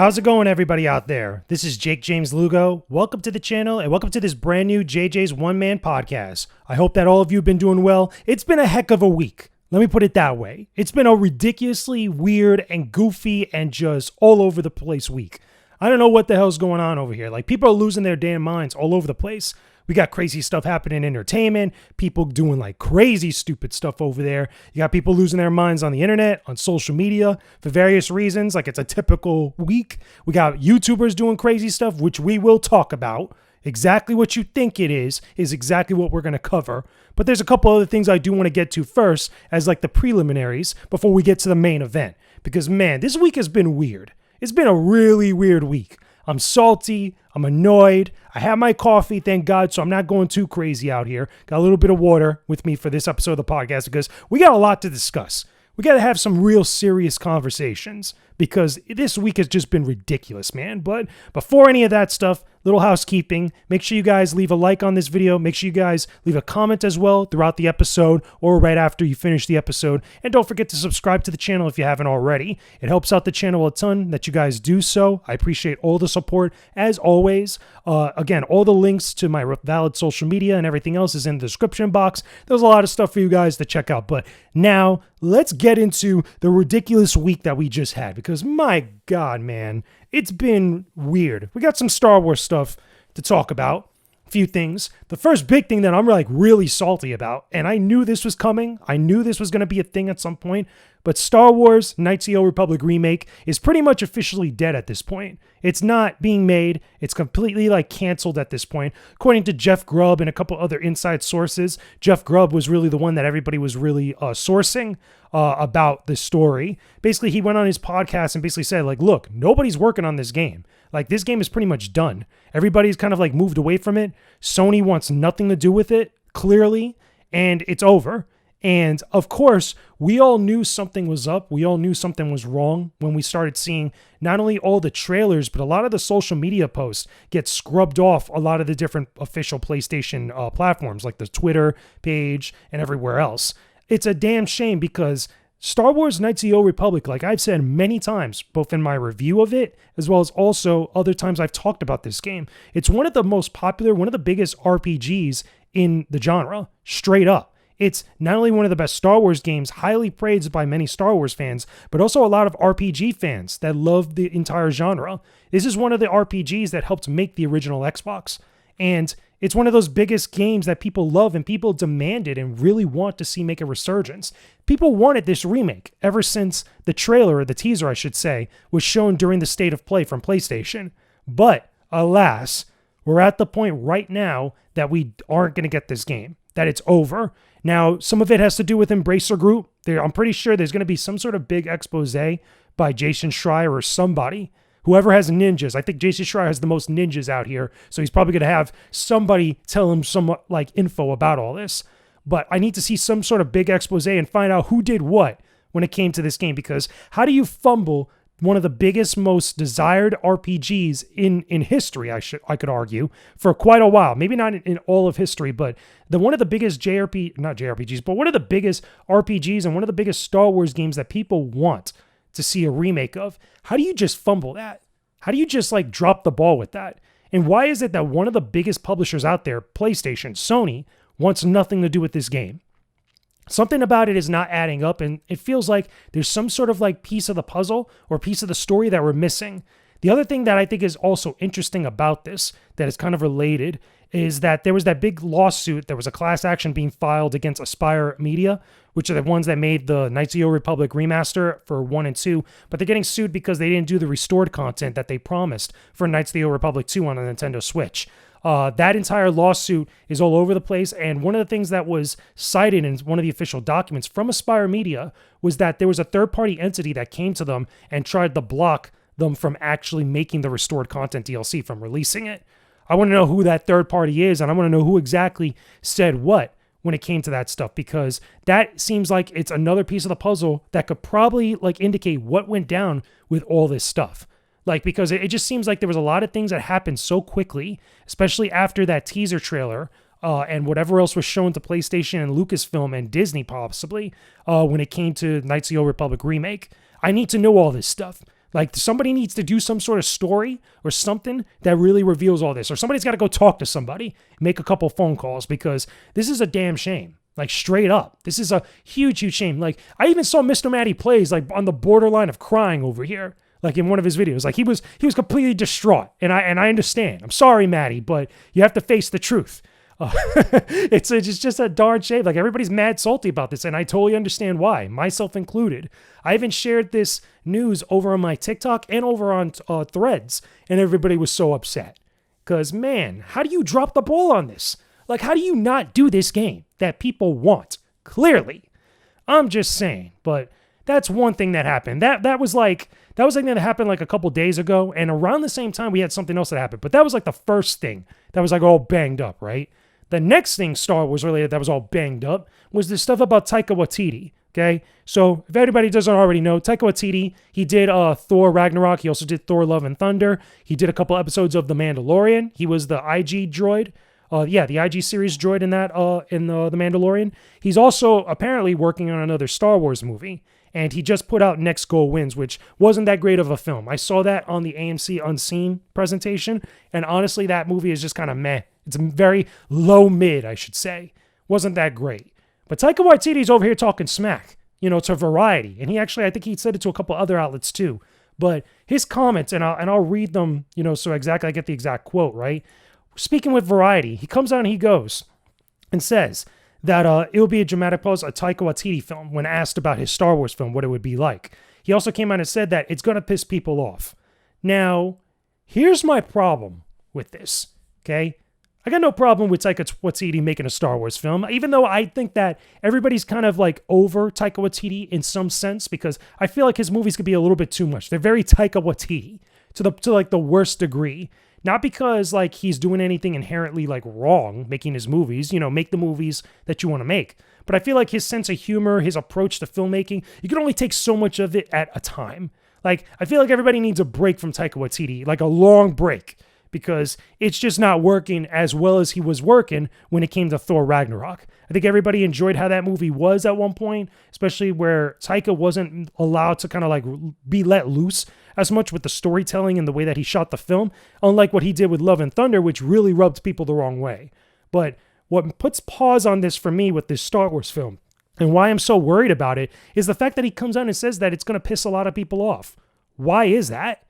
How's it going, everybody out there? This is Jakejames Lugo. Welcome to the channel and welcome to this brand new JJ's One Man Podcast. I hope that all of you have been doing well. It's been a heck of a week. Let me put it that way. It's been a ridiculously weird and goofy and just all over the place week. I don't know what the hell's going on over here. Like, people are losing their damn minds all over the place. We got crazy stuff happening in entertainment, people doing like crazy stupid stuff over there. You got people losing their minds on the internet, on social media for various reasons. Like, it's a typical week. We got YouTubers doing crazy stuff, which we will talk about. Exactly what you think it is exactly what we're going to cover. But there's a couple other things I do want to get to first as like the preliminaries before we get to the main event. Because man, this week has been weird. It's been a really weird week. I'm salty. I'm annoyed. I have my coffee, thank God, so I'm not going too crazy out here. Got a little bit of water with me for this episode of the podcast because we got a lot to discuss. We got to have some real serious conversations because this week has just been ridiculous, man. But before any of that stuff, little housekeeping. Make sure you guys leave a like on this video. Make sure you guys leave a comment as well throughout the episode or right after you finish the episode. And don't forget to subscribe to the channel if you haven't already. It helps out the channel a ton that you guys do so. I appreciate all the support as always. Again, all the links to my valid social media and everything else is in the description box. There's a lot of stuff for you guys to check out. But now let's get into the ridiculous week that we just had because my God, man, it's been weird. We got some Star Wars stuff to talk about. A few things. The first big thing that I'm like really salty about, and I knew this was coming. I knew this was going to be a thing at some point, but Star Wars Knights of the Old Republic remake is pretty much officially dead at this point. It's not being made. It's completely like canceled at this point. According to Jeff Grubb and a couple other inside sources, Jeff Grubb was really the one that everybody was really sourcing about this story. Basically, he went on his podcast and basically said, like, look, nobody's working on this game. Like, this game is pretty much done. Everybody's kind of like moved away from it. Sony wants nothing to do with it, clearly, and it's over. And of course, we all knew something was up. We all knew something was wrong when we started seeing not only all the trailers, but a lot of the social media posts get scrubbed off a lot of the different official PlayStation platforms, like the Twitter page and everywhere else. It's a damn shame because Star Wars Knights of the Old Republic, like I've said many times, both in my review of it, as well as also other times I've talked about this game, it's one of the most popular, one of the biggest RPGs in the genre, straight up. It's not only one of the best Star Wars games, highly praised by many Star Wars fans, but also a lot of RPG fans that love the entire genre. This is one of the RPGs that helped make the original Xbox. And it's one of those biggest games that people love and people demanded and really want to see make a resurgence. People wanted this remake ever since the trailer, or the teaser, I should say, was shown during the State of Play from PlayStation. But alas, we're at the point right now that we aren't going to get this game, that it's over. Now, some of it has to do with Embracer Group. I'm pretty sure there's going to be some sort of big expose by Jason Schreier or somebody. Whoever has ninjas. I think Jason Schreier has the most ninjas out here, so he's probably going to have somebody tell him some like info about all this. But I need to see some sort of big expose and find out who did what when it came to this game, because how do you fumble one of the biggest, most desired RPGs in history, I could argue, for quite a while. Maybe not in all of history, but one of the biggest not JRPGs, but one of the biggest RPGs and one of the biggest Star Wars games that people want to see a remake of. How do you just fumble that? How do you just like drop the ball with that? And why is it that one of the biggest publishers out there, PlayStation, Sony, wants nothing to do with this game? Something about it is not adding up, and it feels like there's some sort of like piece of the puzzle or piece of the story that we're missing. The other thing that I think is also interesting about this, that is kind of related, is that there was that big lawsuit. There was a class action being filed against Aspire Media, which are the ones that made the Knights of the Old Republic remaster for 1 and 2, but they're getting sued because they didn't do the restored content that they promised for Knights of the Old Republic 2 on the Nintendo Switch. That entire lawsuit is all over the place, and one of the things that was cited in one of the official documents from Aspire Media was that there was a third-party entity that came to them and tried to block them from actually making the restored content DLC, from releasing it. I want to know who that third party is, and I want to know who exactly said what when it came to that stuff, because that seems like it's another piece of the puzzle that could probably like indicate what went down with all this stuff. Like, because it just seems like there was a lot of things that happened so quickly, especially after that teaser trailer and whatever else was shown to PlayStation and Lucasfilm and Disney possibly when it came to Knights of the Old Republic remake. I need to know all this stuff. Like somebody needs to do some sort of story or something that really reveals all this. Or somebody's got to go talk to somebody, make a couple phone calls, because this is a damn shame. Like straight up. This is a huge, huge shame. Like I even saw Mr. Matty Plays like on the borderline of crying over here. Like in one of his videos. Like he was completely distraught. And I understand. I'm sorry, Matty, but you have to face the truth. It's just a darn shame. Like everybody's mad salty about this, and I totally understand why, myself included. I even shared this news over on my TikTok and over on Threads, and everybody was so upset. Because, man, how do you drop the ball on this? Like, how do you not do this game that people want? Clearly. I'm just saying, but that's one thing that happened. That was something that happened like a couple days ago, and around the same time we had something else that happened. But that was like the first thing that was like all banged up, right? The next thing Star Wars related that was all banged up was this stuff about Taika Waititi, okay? So if anybody doesn't already know, Taika Waititi, he did Thor Ragnarok. He also did Thor Love and Thunder. He did a couple episodes of The Mandalorian. He was the IG droid. The IG series droid in that, in The Mandalorian. He's also apparently working on another Star Wars movie. And he just put out Next Goal Wins, which wasn't that great of a film. I saw that on the AMC Unseen presentation. And honestly, that movie is just kind of meh. It's very low mid, I should say. Wasn't that great. But Taika Waititi's over here talking smack, to Variety. And he actually, I think he said it to a couple other outlets too. But his comments, and I'll read them, so exactly I get the exact quote, right? Speaking with Variety, he comes out and he goes and says that it will be a dramatic pause, a Taika Waititi film, when asked about his Star Wars film, what it would be like. He also came out and said that it's going to piss people off. Now, here's my problem with this, okay? I got no problem with Taika Waititi making a Star Wars film, even though I think that everybody's kind of like over Taika Waititi in some sense, because I feel like his movies could be a little bit too much. They're very Taika Waititi to like the worst degree. Not because like he's doing anything inherently like wrong making his movies, make the movies that you want to make. But I feel like his sense of humor, his approach to filmmaking, you can only take so much of it at a time. Like I feel like everybody needs a break from Taika Waititi, like a long break, because it's just not working as well as he was working when it came to Thor Ragnarok. I think everybody enjoyed how that movie was at one point, especially where Taika wasn't allowed to kind of like be let loose as much with the storytelling and the way that he shot the film, unlike what he did with Love and Thunder, which really rubbed people the wrong way. But what puts pause on this for me with this Star Wars film, and why I'm so worried about it, is the fact that he comes out and says that it's going to piss a lot of people off. Why is that?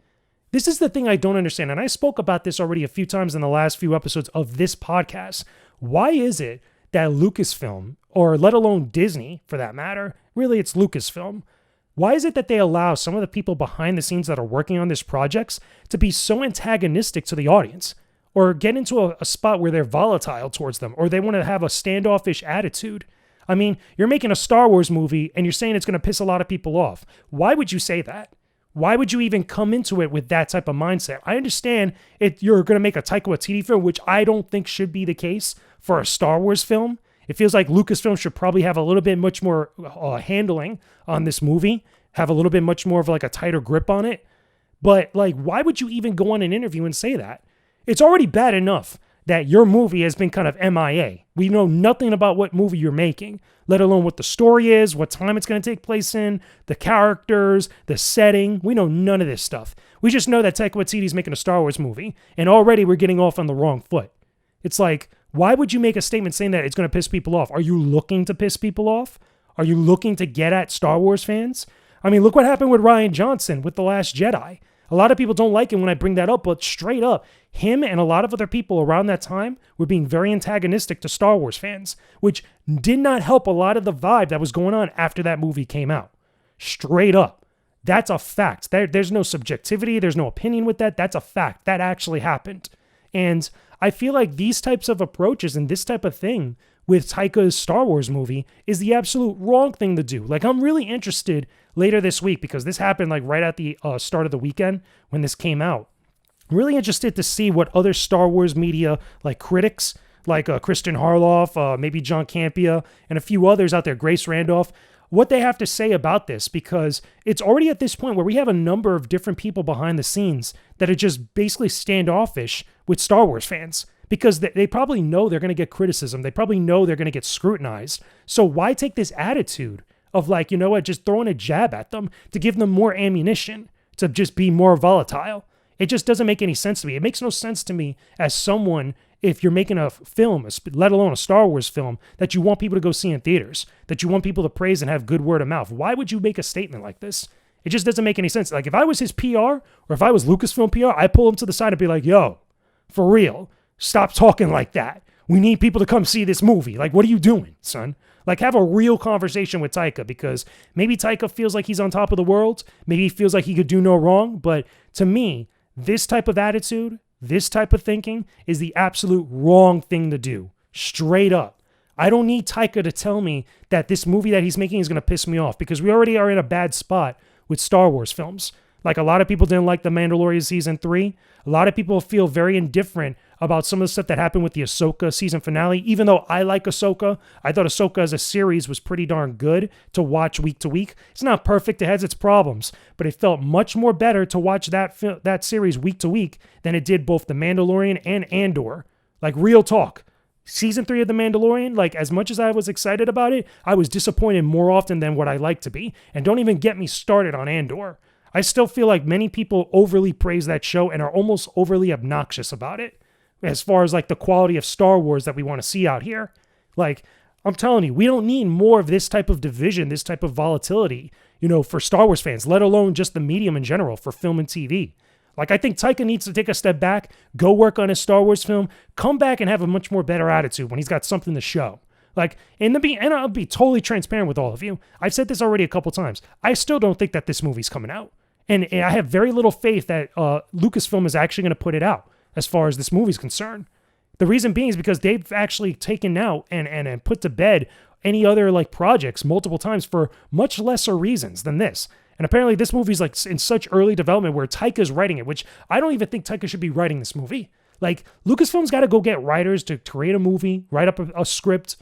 This is the thing I don't understand, and I spoke about this already a few times in the last few episodes of this podcast. Why is it that Lucasfilm, or let alone Disney for that matter, really it's Lucasfilm, why is it that they allow some of the people behind the scenes that are working on these projects to be so antagonistic to the audience, or get into a spot where they're volatile towards them, or they want to have a standoffish attitude? I mean, you're making a Star Wars movie and you're saying it's going to piss a lot of people off. Why would you say that? Why would you even come into it with that type of mindset? I understand you're going to make a Taika Waititi film, which I don't think should be the case for a Star Wars film. It feels like Lucasfilm should probably have a little bit much more handling on this movie, have a little bit much more of like a tighter grip on it. But like, why would you even go on an interview and say that? It's already bad enough that your movie has been kind of MIA. We know nothing about what movie you're making, let alone what the story is, what time it's going to take place in, the characters, the setting. We know none of this stuff. We just know that Taika Waititi is making a Star Wars movie, and already we're getting off on the wrong foot. It's like, why would you make a statement saying that it's going to piss people off? Are you looking to piss people off? Are you looking to get at Star Wars fans? I mean, look what happened with Rian Johnson with The Last Jedi. A lot of people don't like it when I bring that up, but straight up, him and a lot of other people around that time were being very antagonistic to Star Wars fans, which did not help a lot of the vibe that was going on after that movie came out. Straight up. That's a fact. There's no subjectivity. There's no opinion with that. That's a fact. That actually happened. And I feel like these types of approaches and this type of thing with Taika's Star Wars movie is the absolute wrong thing to do. Like, I'm really interested later this week, because this happened like right at the start of the weekend when this came out. I'm really interested to see what other Star Wars media, like critics, like Kristen Harloff, maybe John Campea, and a few others out there, Grace Randolph, what they have to say about this, because it's already at this point where we have a number of different people behind the scenes that are just basically standoffish with Star Wars fans, because they probably know they're going to get criticism. They probably know they're going to get scrutinized. So why take this attitude of like, you know what, just throwing a jab at them to give them more ammunition to just be more volatile. It just doesn't make any sense to me. It makes no sense to me as someone, if you're making a film, let alone a Star Wars film, that you want people to go see in theaters, that you want people to praise and have good word of mouth. Why would you make a statement like this? It just doesn't make any sense. Like, if I was his PR or if I was Lucasfilm PR, I'd pull him to the side and be like, yo, for real, stop talking like that. We need people to come see this movie. Like, what are you doing, son? Like, have a real conversation with Taika, because maybe Taika feels like he's on top of the world. Maybe he feels like he could do no wrong. But to me, this type of attitude, this type of thinking is the absolute wrong thing to do. Straight up. I don't need Taika to tell me that this movie that he's making is going to piss me off, because we already are in a bad spot with Star Wars films. Like, a lot of people didn't like The Mandalorian Season 3. A lot of people feel very indifferent about some of the stuff that happened with the Ahsoka season finale. Even though I like Ahsoka, I thought Ahsoka as a series was pretty darn good to watch week to week. It's not perfect. It has its problems. But it felt much more better to watch that series week to week than it did both The Mandalorian and Andor. Like, real talk. Season 3 of The Mandalorian, like, as much as I was excited about it, I was disappointed more often than what I like to be. And don't even get me started on Andor. I still feel like many people overly praise that show and are almost overly obnoxious about it, as far as like the quality of Star Wars that we want to see out here. Like, I'm telling you, we don't need more of this type of division, this type of volatility, for Star Wars fans, let alone just the medium in general for film and TV. Like, I think Taika needs to take a step back, go work on his Star Wars film, come back and have a much more better attitude when he's got something to show. Like, and I'll be totally transparent with all of you. I've said this already a couple times. I still don't think that this movie's coming out. And I have very little faith that Lucasfilm is actually going to put it out as far as this movie's concerned. The reason being is because they've actually taken out and put to bed any other like projects multiple times for much lesser reasons than this. And apparently this movie's like in such early development where Taika's writing it, which I don't even think Taika should be writing this movie. Like, Lucasfilm's got to go get writers to create a movie, write up a script,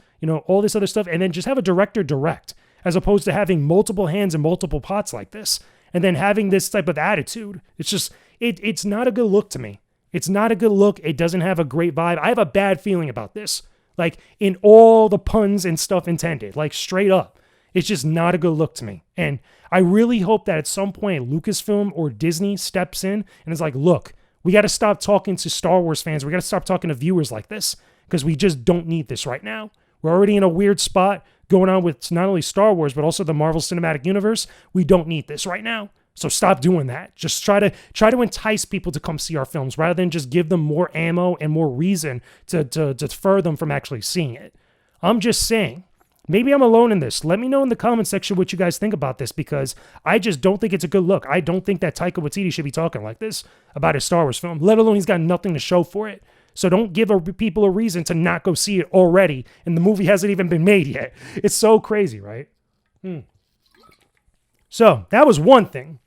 all this other stuff, and then just have a director direct, as opposed to having multiple hands in multiple pots like this. And then having this type of attitude. It's just, it's not a good look to me. It's not a good look. It doesn't have a great vibe. I have a bad feeling about this. Like, in all the puns and stuff intended. Like, straight up. It's just not a good look to me. And I really hope that at some point Lucasfilm or Disney steps in and is like, look, we got to stop talking to Star Wars fans. We got to stop talking to viewers like this, because we just don't need this right now. We're already in a weird spot going on with not only Star Wars, but also the Marvel Cinematic Universe. We don't need this right now. So stop doing that. Just try to entice people to come see our films rather than just give them more ammo and more reason to deter them from actually seeing it. I'm just saying, maybe I'm alone in this. Let me know in the comment section what you guys think about this, because I just don't think it's a good look. I don't think that Taika Waititi should be talking like this about his Star Wars film, let alone he's got nothing to show for it. So don't give people a reason to not go see it already, and the movie hasn't even been made yet. It's so crazy, right? So that was one thing.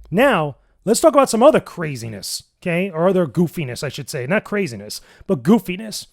Now, let's talk about some other craziness, okay? Or other goofiness, I should say. Not craziness, but goofiness.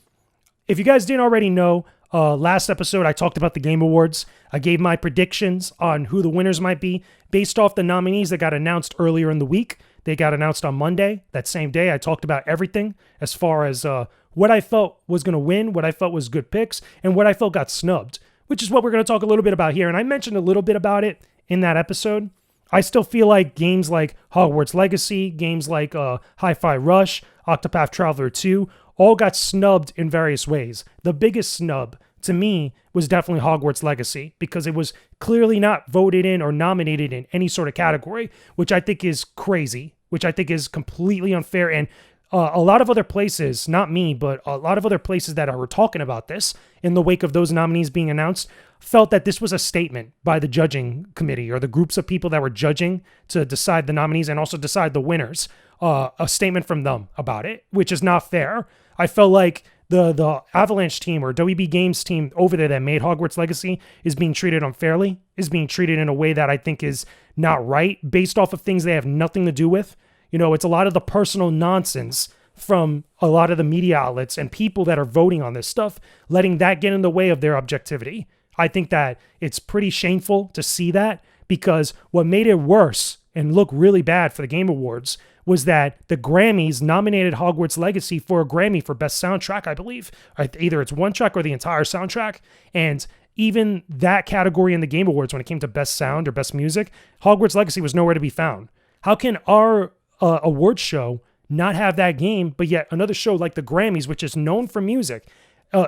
If you guys didn't already know, last episode I talked about the Game Awards. I gave my predictions on who the winners might be based off the nominees that got announced earlier in the week. They got announced on Monday. That same day, I talked about everything as far as what I felt was going to win, what I felt was good picks, and what I felt got snubbed, which is what we're going to talk a little bit about here. And I mentioned a little bit about it in that episode. I still feel like games like Hogwarts Legacy, games like Hi-Fi Rush, Octopath Traveler 2, all got snubbed in various ways. The biggest snub, to me, was definitely Hogwarts Legacy, because it was clearly not voted in or nominated in any sort of category, which I think is crazy, which I think is completely unfair. And a lot of other places, not me, but a lot of other places that are talking about this in the wake of those nominees being announced, felt that this was a statement by the judging committee or the groups of people that were judging to decide the nominees and also decide the winners, a statement from them about it, which is not fair. I felt like the Avalanche team or WB Games team over there that made Hogwarts Legacy is being treated unfairly, is being treated in a way that I think is not right, based off of things they have nothing to do with. It's a lot of the personal nonsense from a lot of the media outlets and people that are voting on this stuff, letting that get in the way of their objectivity. I think that it's pretty shameful to see that, because what made it worse and look really bad for the Game Awards was that the Grammys nominated Hogwarts Legacy for a Grammy for Best Soundtrack, I believe. Either it's one track or the entire soundtrack. And even that category in the Game Awards, when it came to Best Sound or Best Music, Hogwarts Legacy was nowhere to be found. How can our awards show not have that game, but yet another show like the Grammys, which is known for music,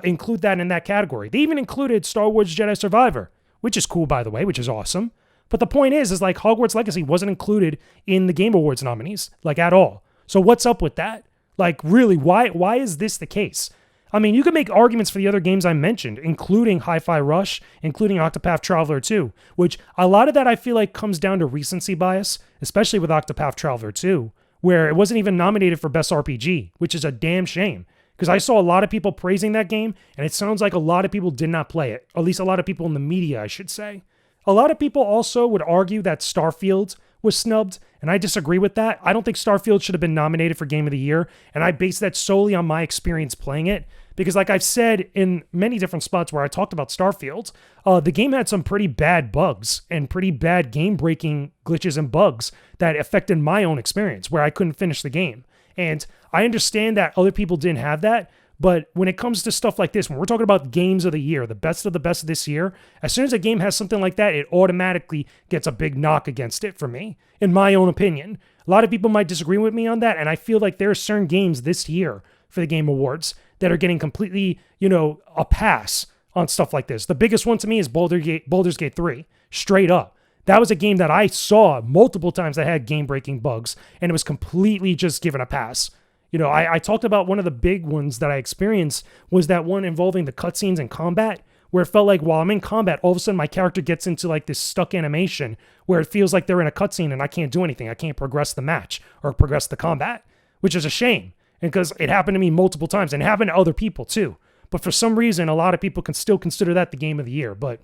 include that in that category? They even included Star Wars Jedi Survivor, which is cool, by the way, which is awesome. But the point is like Hogwarts Legacy wasn't included in the Game Awards nominees, like at all. So what's up with that? Like really, why is this the case? I mean, you can make arguments for the other games I mentioned, including Hi-Fi Rush, including Octopath Traveler 2, which a lot of that I feel like comes down to recency bias, especially with Octopath Traveler 2, where it wasn't even nominated for Best RPG, which is a damn shame. Because I saw a lot of people praising that game, and it sounds like a lot of people did not play it. Or at least a lot of people in the media, I should say. A lot of people also would argue that Starfield was snubbed, and I disagree with that. I don't think Starfield should have been nominated for Game of the Year, and I base that solely on my experience playing it. Because like I've said in many different spots where I talked about Starfield, the game had some pretty bad bugs and pretty bad game-breaking glitches and bugs that affected my own experience, where I couldn't finish the game. And I understand that other people didn't have that, but when it comes to stuff like this, when we're talking about games of the year, the best of the best this year, as soon as a game has something like that, it automatically gets a big knock against it for me, in my own opinion. A lot of people might disagree with me on that, and I feel like there are certain games this year for the Game Awards that are getting completely, a pass on stuff like this. The biggest one to me is Baldur's Gate 3, straight up. That was a game that I saw multiple times that had game-breaking bugs, and it was completely just given a pass. I talked about one of the big ones that I experienced was that one involving the cutscenes and combat, where it felt like while I'm in combat, all of a sudden my character gets into like this stuck animation where it feels like they're in a cutscene and I can't do anything. I can't progress the match or progress the combat, which is a shame. And because it happened to me multiple times and it happened to other people too. But for some reason, a lot of people can still consider that the game of the year. But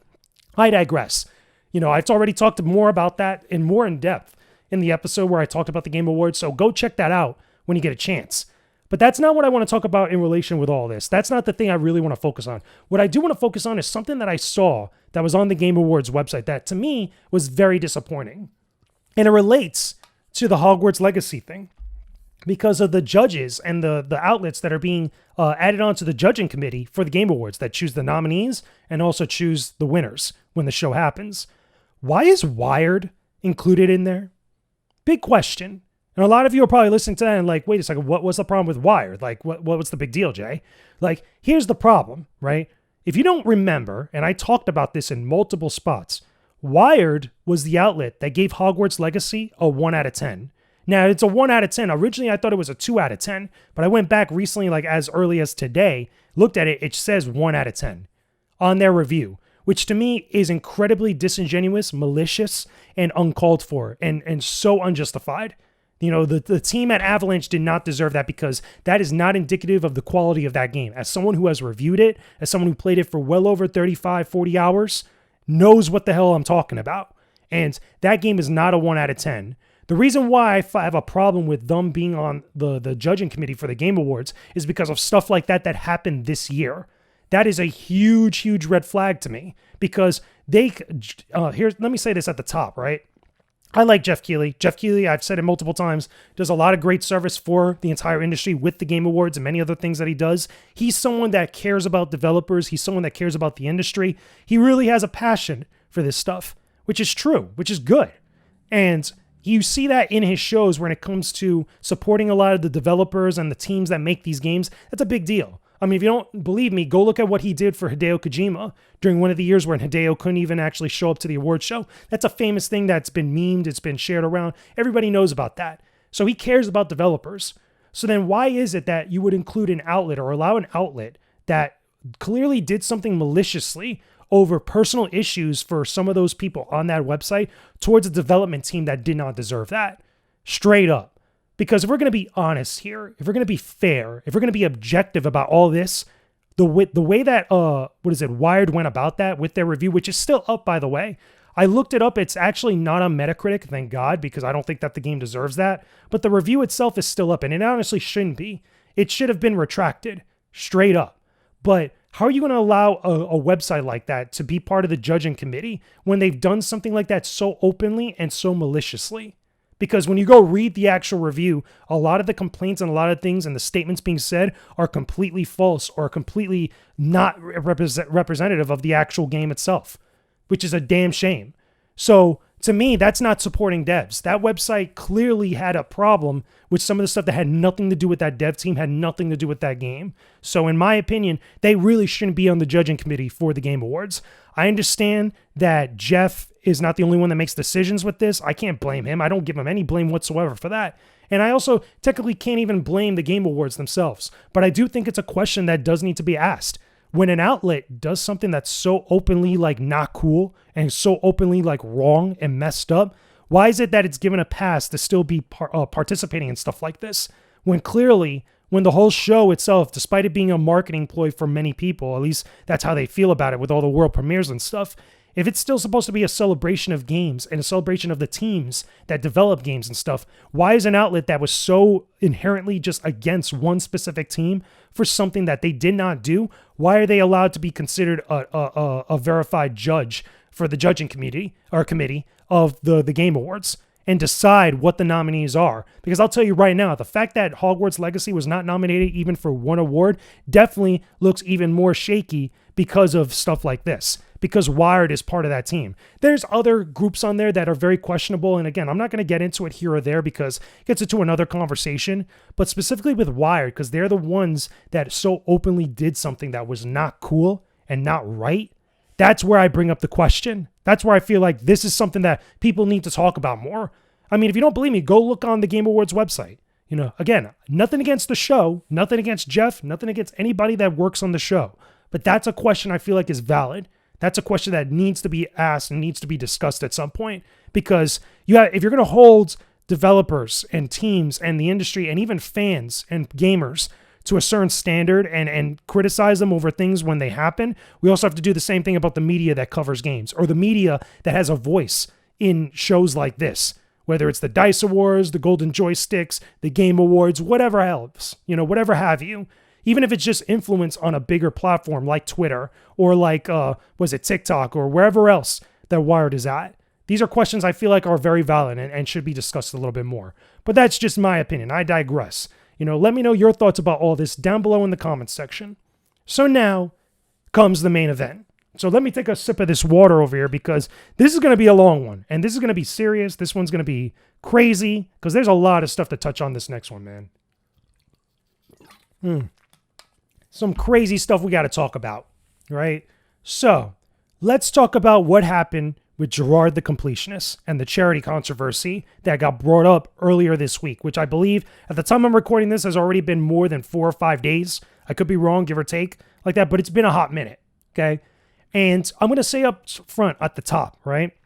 I digress. I've already talked more about that and more in depth in the episode where I talked about the Game Awards. So go check that out when you get a chance. But that's not what I want to talk about in relation with all this. That's not the thing I really want to focus on. What I do want to focus on is something that I saw that was on the Game Awards website that to me was very disappointing. And it relates to the Hogwarts Legacy thing because of the judges and the outlets that are being added onto the judging committee for the Game Awards that choose the nominees and also choose the winners when the show happens. Why is Wired included in there? Big question. And a lot of you are probably listening to that and like, wait a second, what was the problem with Wired? Like, what was the big deal, Jay? Like, here's the problem, right? If you don't remember, and I talked about this in multiple spots, Wired was the outlet that gave Hogwarts Legacy a 1 out of 10. Now, it's a 1 out of 10. Originally, I thought it was a 2 out of 10, but I went back recently, like as early as today, looked at it, it says 1 out of 10 on their review, which to me is incredibly disingenuous, malicious, and uncalled for, and so unjustified. The team at Avalanche did not deserve that because that is not indicative of the quality of that game. As someone who has reviewed it, as someone who played it for well over 35, 40 hours, knows what the hell I'm talking about. And that game is not a 1 out of 10. The reason why I have a problem with them being on the judging committee for the Game Awards is because of stuff like that happened this year. That is a huge, huge red flag to me because let me say this at the top, right? I like Jeff Keighley. Jeff Keighley, I've said it multiple times, does a lot of great service for the entire industry with the Game Awards and many other things that he does. He's someone that cares about developers. He's someone that cares about the industry. He really has a passion for this stuff, which is true, which is good. And you see that in his shows when it comes to supporting a lot of the developers and the teams that make these games. That's a big deal. I mean, if you don't believe me, go look at what he did for Hideo Kojima during one of the years when Hideo couldn't even actually show up to the award show. That's a famous thing that's been memed. It's been shared around. Everybody knows about that. So he cares about developers. So then why is it that you would include an outlet or allow an outlet that clearly did something maliciously over personal issues for some of those people on that website towards a development team that did not deserve that? Straight up. Because if we're going to be honest here, if we're going to be fair, if we're going to be objective about all this, the way that Wired went about that with their review, which is still up, by the way. I looked it up. It's actually not on Metacritic, thank God, because I don't think that the game deserves that. But the review itself is still up, and it honestly shouldn't be. It should have been retracted, straight up. But how are you going to allow a website like that to be part of the judging committee when they've done something like that so openly and so maliciously? Because when you go read the actual review, a lot of the complaints and a lot of things and the statements being said are completely false or completely not representative of the actual game itself, which is a damn shame. So To me, that's not supporting devs. That website clearly had a problem with some of the stuff that had nothing to do with that dev team, had nothing to do with that game. So in my opinion, they really shouldn't be on the judging committee for the Game Awards. I understand that Jeff is not the only one that makes decisions with this. I can't blame him. I don't give him any blame whatsoever for that. And I also technically can't even blame the Game Awards themselves. But I do think it's a question that does need to be asked. When an outlet does something that's so openly like not cool and so openly like wrong and messed up, why is it that it's given a pass to still be participating in stuff like this? When clearly, when the whole show itself, despite it being a marketing ploy for many people, at least that's how they feel about it with all the world premieres and stuff, if it's still supposed to be a celebration of games and a celebration of the teams that develop games and stuff, why is an outlet that was so inherently just against one specific team for something that they did not do, why are they allowed to be considered a verified judge for the judging committee of the Game Awards and decide what the nominees are? Because I'll tell you right now, the fact that Hogwarts Legacy was not nominated even for one award definitely looks even more shaky because of stuff like this, because Wired is part of that team. There's other groups on there that are very questionable, and again, I'm not going to get into it here or there because it gets into another conversation, but specifically with Wired, because they're the ones that so openly did something that was not cool and not right. That's where I bring up the question. That's where I feel like this is something that people need to talk about more. I mean, if you don't believe me, go look on the Game Awards website. You know, again, nothing against the show, nothing against Jeff, nothing against anybody that works on the show. But that's a question I feel like is valid. That's a question that needs to be asked and needs to be discussed at some point, because if you're going to hold developers and teams and the industry and even fans and gamers to a certain standard and criticize them over things when they happen, we also have to do the same thing about the media that covers games or the media that has a voice in shows like this, whether it's the DICE Awards, the Golden Joysticks, the Game Awards, whatever else, whatever have you. Even if it's just influence on a bigger platform like Twitter or like, TikTok or wherever else that Wired is at. These are questions I feel like are very valid and should be discussed a little bit more. But that's just my opinion. I digress. Let me know your thoughts about all this down below in the comments section. So now comes the main event. So let me take a sip of this water over here because this is going to be a long one. And this is going to be serious. This one's going to be crazy because there's a lot of stuff to touch on this next one, man. Some crazy stuff we got to talk about, right? So let's talk about what happened with Jirard The Completionist and the charity controversy that got brought up earlier this week, which I believe at the time I'm recording this has already been more than 4 or 5 days. I could be wrong, give or take like that, but it's been a hot minute, okay? And I'm going to say up front at the top, right?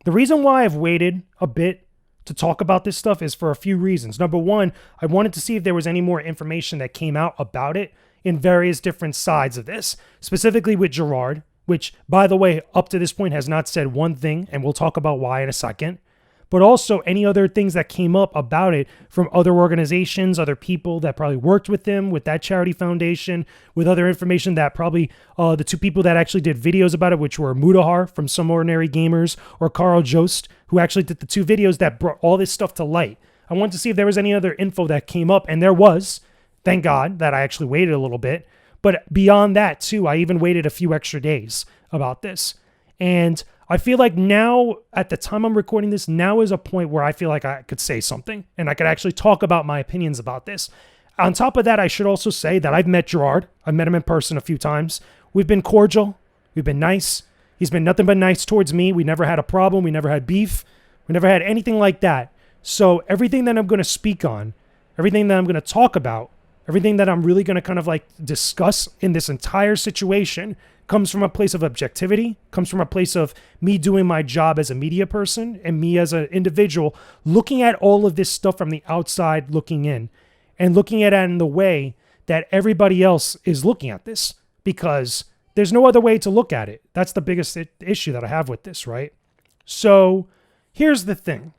The reason why I've waited a bit to talk about this stuff is for a few reasons. Number one, I wanted to see if there was any more information that came out about it in various different sides of this, specifically with Jirard, which, by the way, up to this point has not said one thing, and we'll talk about why in a second, but also any other things that came up about it from other organizations, other people that probably worked with them, with that charity foundation, with other information that probably the two people that actually did videos about it, which were Mudahar from Some Ordinary Gamers or Carl Jost, who actually did the 2 videos that brought all this stuff to light. I wanted to see if there was any other info that came up, and there was. Thank God that I actually waited a little bit. But beyond that, too, I even waited a few extra days about this. And I feel like now, at the time I'm recording this, now is a point where I feel like I could say something and I could actually talk about my opinions about this. On top of that, I should also say that I've met Jirard. I've met him in person a few times. We've been cordial. We've been nice. He's been nothing but nice towards me. We never had a problem. We never had beef. We never had anything like that. So everything that I'm going to speak on, everything that I'm going to talk about, everything that I'm really going to kind of like discuss in this entire situation comes from a place of objectivity, comes from a place of me doing my job as a media person and me as an individual looking at all of this stuff from the outside looking in and looking at it in the way that everybody else is looking at this, because there's no other way to look at it. That's the biggest issue that I have with this, right? So here's the thing,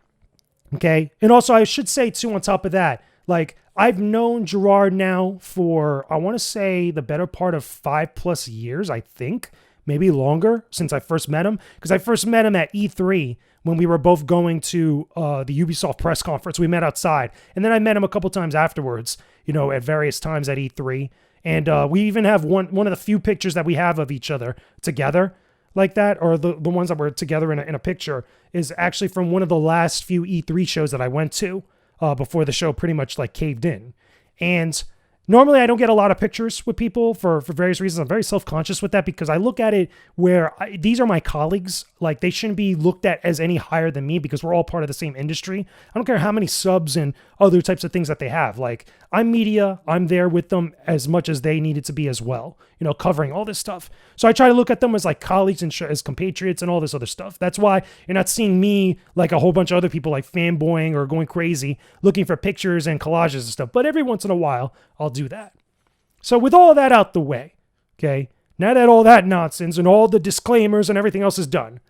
okay? And also I should say too, on top of that, like, I've known Jirard now for, I want to say, the better part of 5+ years, I think. Maybe longer, since I first met him. Because I first met him at E3 when we were both going to the Ubisoft press conference. We met outside. And then I met him a couple times afterwards, at various times at E3. And we even have one of the few pictures that we have of each other together. like that, or the ones that were together in a picture, is actually from one of the last few E3 shows that I went to before the show pretty much like caved in. And normally I don't get a lot of pictures with people for various reasons. I'm very self-conscious with that because I look at it where these are my colleagues. Like, they shouldn't be looked at as any higher than me because we're all part of the same industry. I don't care how many subs and other types of things that they have. Like, I'm media. I'm there with them as much as they needed to be as well, covering all this stuff. So I try to look at them as like colleagues and as compatriots and all this other stuff. That's why you're not seeing me like a whole bunch of other people like fanboying or going crazy looking for pictures and collages and stuff. But every once in a while, I'll do that. So with all that out the way, okay, now that all that nonsense and all the disclaimers and everything else is done,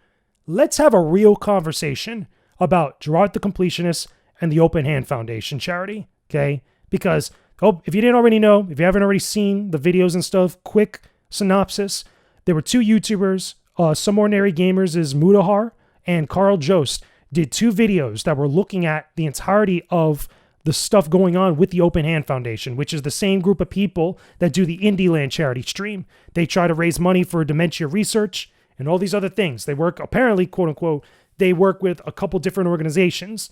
let's have a real conversation about Jirard the Completionist and the Open Hand Foundation charity, okay? Because if you didn't already know, if you haven't already seen the videos and stuff, quick synopsis. There were two YouTubers, Some Ordinary Gamers is Mudahar and Carl Jost, did two videos that were looking at the entirety of the stuff going on with the Open Hand Foundation, which is the same group of people that do the Indieland charity stream. They try to raise money for dementia research and all these other things. They work, apparently, quote unquote, they work with a couple different organizations,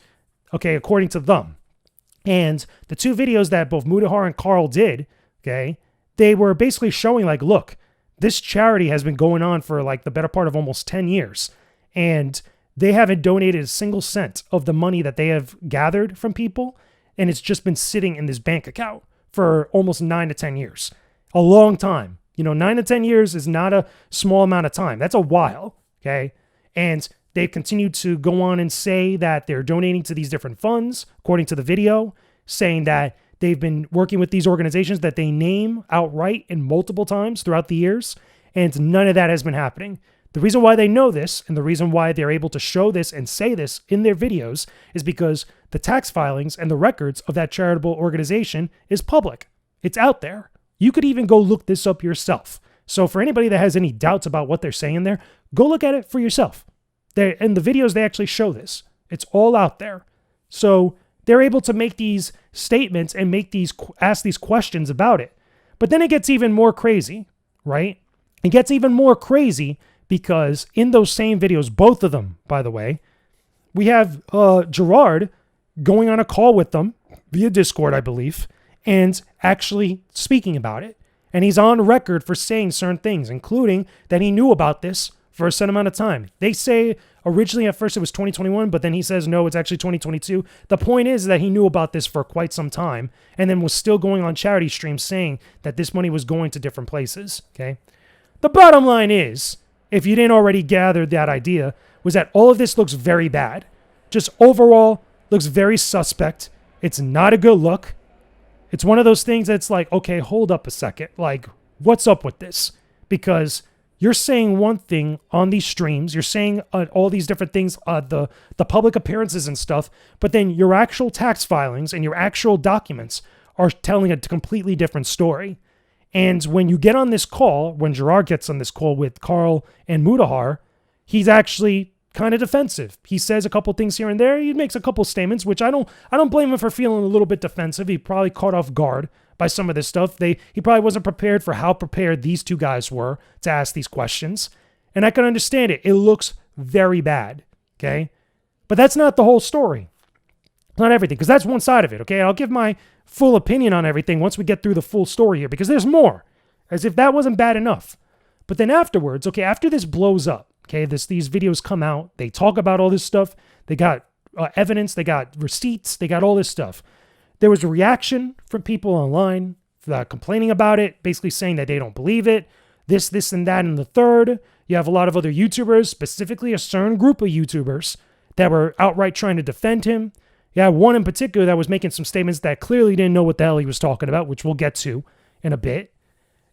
okay, according to them. And the two videos that both Mudahar and Carl did, okay, they were basically showing like, look, this charity has been going on for like the better part of almost 10 years. And they haven't donated a single cent of the money that they have gathered from people. And it's just been sitting in this bank account for almost 9 to 10 years. A long time. 9 to 10 years is not a small amount of time. That's a while, okay? And they've continued to go on and say that they're donating to these different funds, according to the video, saying that they've been working with these organizations that they name outright in multiple times throughout the years, and none of that has been happening. The reason why they know this and the reason why they're able to show this and say this in their videos is because the tax filings and the records of that charitable organization is public. It's out there. You could even go look this up yourself. So for anybody that has any doubts about what they're saying there, go look at it for yourself. In the videos, they actually show this. It's all out there. So they're able to make these statements and ask these questions about it. But then it gets even more crazy, right? It gets even more crazy because in those same videos, both of them, by the way, we have Jirard going on a call with them via Discord, I believe, and actually speaking about it. And he's on record for saying certain things, including that he knew about this for a set amount of time. They say originally at first it was 2021, but then he says, no, it's actually 2022. The point is that he knew about this for quite some time and then was still going on charity streams saying that this money was going to different places, okay? The bottom line is, if you didn't already gather that idea, was that all of this looks very bad. Just overall looks very suspect. It's not a good look. It's one of those things that's like, okay, hold up a second. Like, what's up with this? Because you're saying one thing on these streams, you're saying all these different things, the public appearances and stuff, but then your actual tax filings and your actual documents are telling a completely different story. And when you get on this call, when Jirard gets on this call with Carl and Mudahar, he's actually kind of defensive. He says a couple things here and there. He makes a couple statements, which I don't blame him for feeling a little bit defensive. He probably caught off guard by some of this stuff. He probably wasn't prepared for how prepared these two guys were to ask these questions. And I can understand it. It looks very bad, okay? But that's not the whole story. Not everything, because that's one side of it, okay? I'll give my full opinion on everything once we get through the full story here, because there's more, as if that wasn't bad enough. But then afterwards, okay, after this blows up, okay, these videos come out, they talk about all this stuff, they got evidence, they got receipts, they got all this stuff. There was a reaction from people online complaining about it, basically saying that they don't believe it, this, and that, and the third. You have a lot of other YouTubers, specifically a certain group of YouTubers, that were outright trying to defend him. You had one in particular that was making some statements that clearly didn't know what the hell he was talking about, which we'll get to in a bit.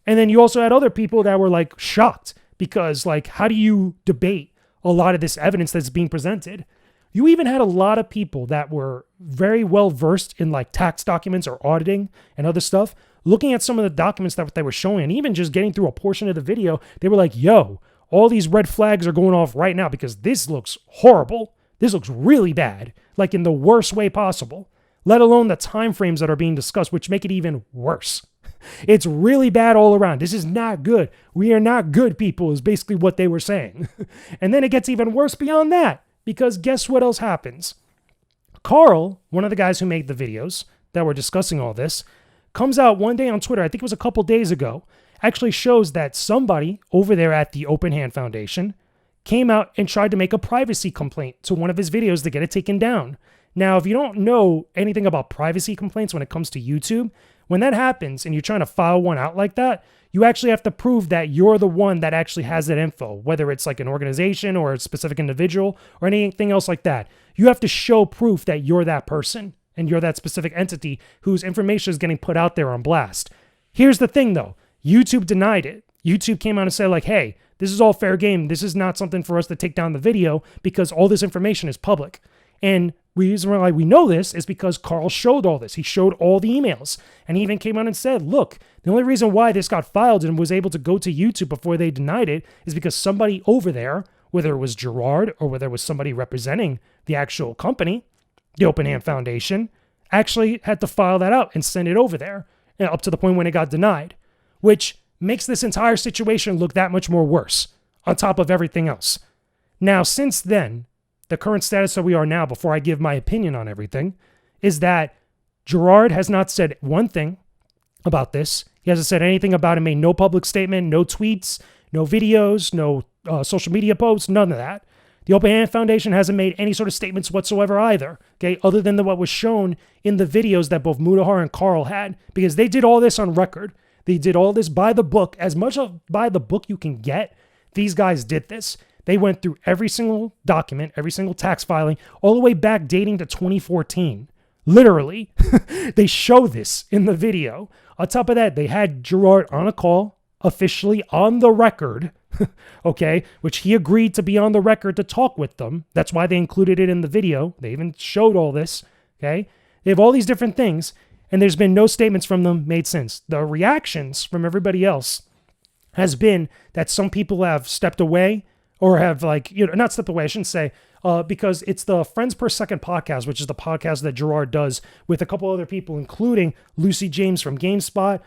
And then you also had other people that were like shocked because like, how do you debate a lot of this evidence that's being presented? You even had a lot of people that were very well versed in like tax documents or auditing and other stuff, looking at some of the documents that they were showing, and even just getting through a portion of the video, they were like, yo, all these red flags are going off right now because this looks horrible. This looks really bad, like in the worst way possible, let alone the time frames that are being discussed, which make it even worse. It's really bad all around. This is not good. We are not good people is basically what they were saying. And then it gets even worse beyond that, because guess what else happens? Carl, one of the guys who made the videos that were discussing all this, comes out one day on Twitter, I think it was a couple days ago, actually shows that somebody over there at the Open Hand Foundation came out and tried to make a privacy complaint to one of his videos to get it taken down. Now, if you don't know anything about privacy complaints when it comes to YouTube, when that happens and you're trying to file one out like that, you actually have to prove that you're the one that actually has that info, whether it's like an organization or a specific individual or anything else like that. You have to show proof that you're that person and you're that specific entity whose information is getting put out there on blast. Here's the thing though, YouTube denied it. YouTube came out and said like, hey, this is all fair game. This is not something for us to take down the video because all this information is public. And the reason why we know this is because Carl showed all this. He showed all the emails. And he even came out and said, look, the only reason why this got filed and was able to go to YouTube before they denied it is because somebody over there, whether it was Jirard or whether it was somebody representing the actual company, the Open Hand Foundation, actually had to file that out and send it over there, and up to the point when it got denied, which makes this entire situation look that much more worse on top of everything else. Now, since then, the current status that we are now, before I give my opinion on everything, is that Jirard has not said one thing about this. He hasn't said anything about it, made no public statement, no tweets, no videos, no social media posts, none of that. The Open Hand Foundation hasn't made any sort of statements whatsoever either, okay, other than what was shown in the videos that both Mudahar and Carl had, because they did all this on record. They did all this by the book. As much of by the book you can get, these guys did this. They went through every single document, every single tax filing, all the way back dating to 2014. Literally, they show this in the video. On top of that, they had Jirard on a call, officially on the record, okay, which he agreed to be on the record to talk with them. That's why they included it in the video. They even showed all this, okay? They have all these different things, and there's been no statements from them made since. The reactions from everybody else has been that some people have stepped away or have not stepped away, I shouldn't say, because it's the Friends Per Second podcast, which is the podcast that Jirard does with a couple other people, including Lucy James from GameSpot,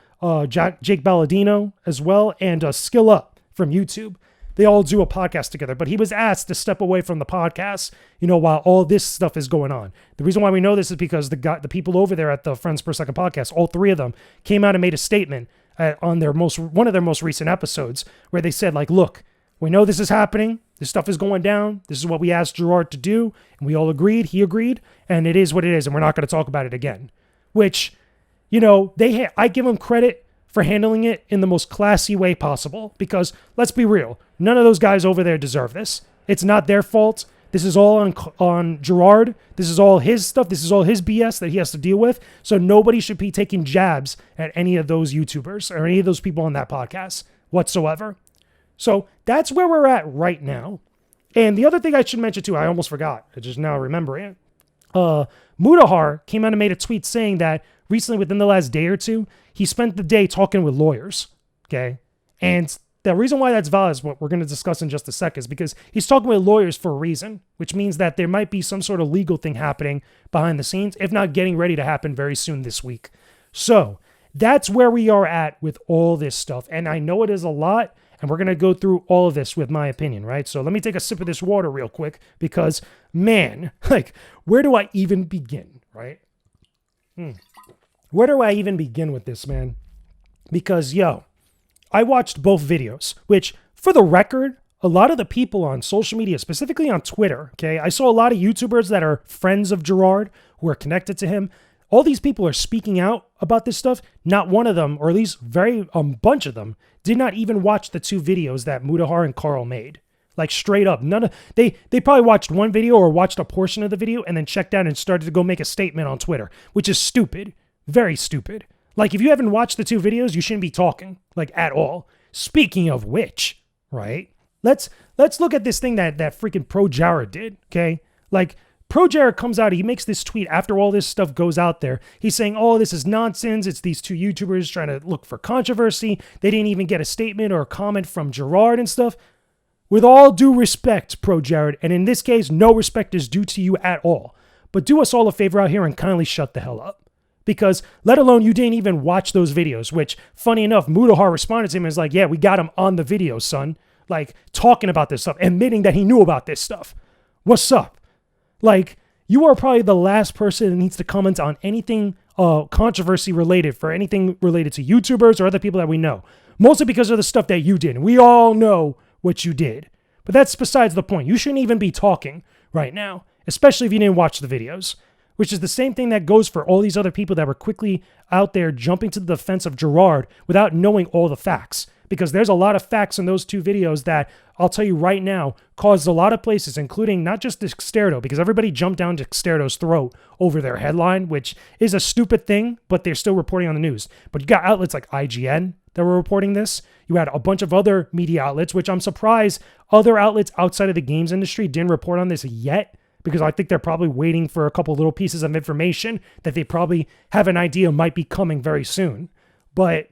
Jake Balladino as well, and Skill Up from YouTube. They all do a podcast together, but he was asked to step away from the podcast, while all this stuff is going on. The reason why we know this is because the people over there at the Friends Per Second podcast, all three of them, came out and made a statement on one of their most recent episodes where they said, like, look, we know this is happening. This stuff is going down. This is what we asked Jirard to do, and we all agreed. He agreed, and it is what it is, and we're not going to talk about it again. Which, I give them credit for handling it in the most classy way possible, because let's be real, none of those guys over there deserve this. It's not their fault. This is all on Jirard. This is all his stuff. This is all his BS that he has to deal with. So nobody should be taking jabs at any of those YouTubers or any of those people on that podcast whatsoever. So that's where we're at right now. And the other thing I should mention too, I almost forgot. I just now remember it. Mudahar came out and made a tweet saying that recently, within the last day or two, he spent the day talking with lawyers. Okay. And the reason why that's valid is what we're going to discuss in just a second, is because he's talking with lawyers for a reason, which means that there might be some sort of legal thing happening behind the scenes, if not getting ready to happen very soon this week. So that's where we are at with all this stuff. And I know it is a lot, and we're going to go through all of this with my opinion, right? So let me take a sip of this water real quick, because, man, where do I even begin, right? Where do I even begin with this, man? Because, I watched both videos, which, for the record, a lot of the people on social media, specifically on Twitter, okay, I saw a lot of YouTubers that are friends of Jirard who are connected to him. All these people are speaking out about this stuff. Not one of them, or at least a bunch of them, did not even watch the two videos that Mudahar and Carl made. Like, straight up. They probably watched one video or watched a portion of the video and then checked out and started to go make a statement on Twitter, which is stupid. Very stupid. Like, if you haven't watched the two videos, you shouldn't be talking, at all. Speaking of which, right? Let's look at this thing that freaking Pro Jirard did, okay? Pro Jirard comes out, he makes this tweet after all this stuff goes out there. He's saying, oh, this is nonsense. It's these two YouTubers trying to look for controversy. They didn't even get a statement or a comment from Jirard and stuff. With all due respect, Pro Jirard, and in this case, no respect is due to you at all. But do us all a favor out here and kindly shut the hell up. Because let alone you didn't even watch those videos, which funny enough, Mudahar responded to him and was like, yeah, we got him on the video, son. Like talking about this stuff, admitting that he knew about this stuff. What's up? Like you are probably the last person that needs to comment on anything controversy related for anything related to YouTubers or other people that we know. Mostly because of the stuff that you did. We all know what you did. But that's besides the point. You shouldn't even be talking right now, especially if you didn't watch the videos. Which is the same thing that goes for all these other people that were quickly out there jumping to the defense of Jirard without knowing all the facts. Because there's a lot of facts in those two videos that, I'll tell you right now, caused a lot of places, including not just Dexterdo, because everybody jumped down Dexterdo's throat over their headline, which is a stupid thing, but they're still reporting on the news. But you got outlets like IGN that were reporting this. You had a bunch of other media outlets, which I'm surprised other outlets outside of the games industry didn't report on this yet. Because I think they're probably waiting for a couple little pieces of information that they probably have an idea might be coming very soon. But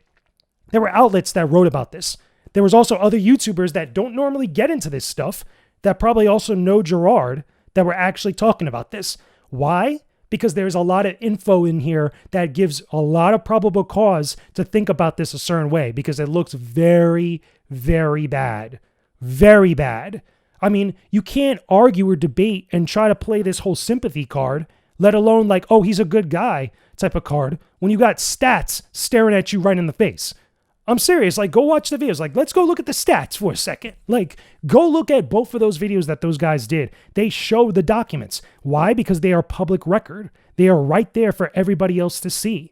there were outlets that wrote about this. There was also other YouTubers that don't normally get into this stuff that probably also know Jirard that were actually talking about this. Why? Because there's a lot of info in here that gives a lot of probable cause to think about this a certain way because it looks very, very bad. Very bad. I mean, you can't argue or debate and try to play this whole sympathy card, let alone like, oh, he's a good guy type of card, when you got stats staring at you right in the face. I'm serious. Like, go watch the videos. Like, let's go look at the stats for a second. Like, go look at both of those videos that those guys did. They show the documents. Why? Because they are public record. They are right there for everybody else to see.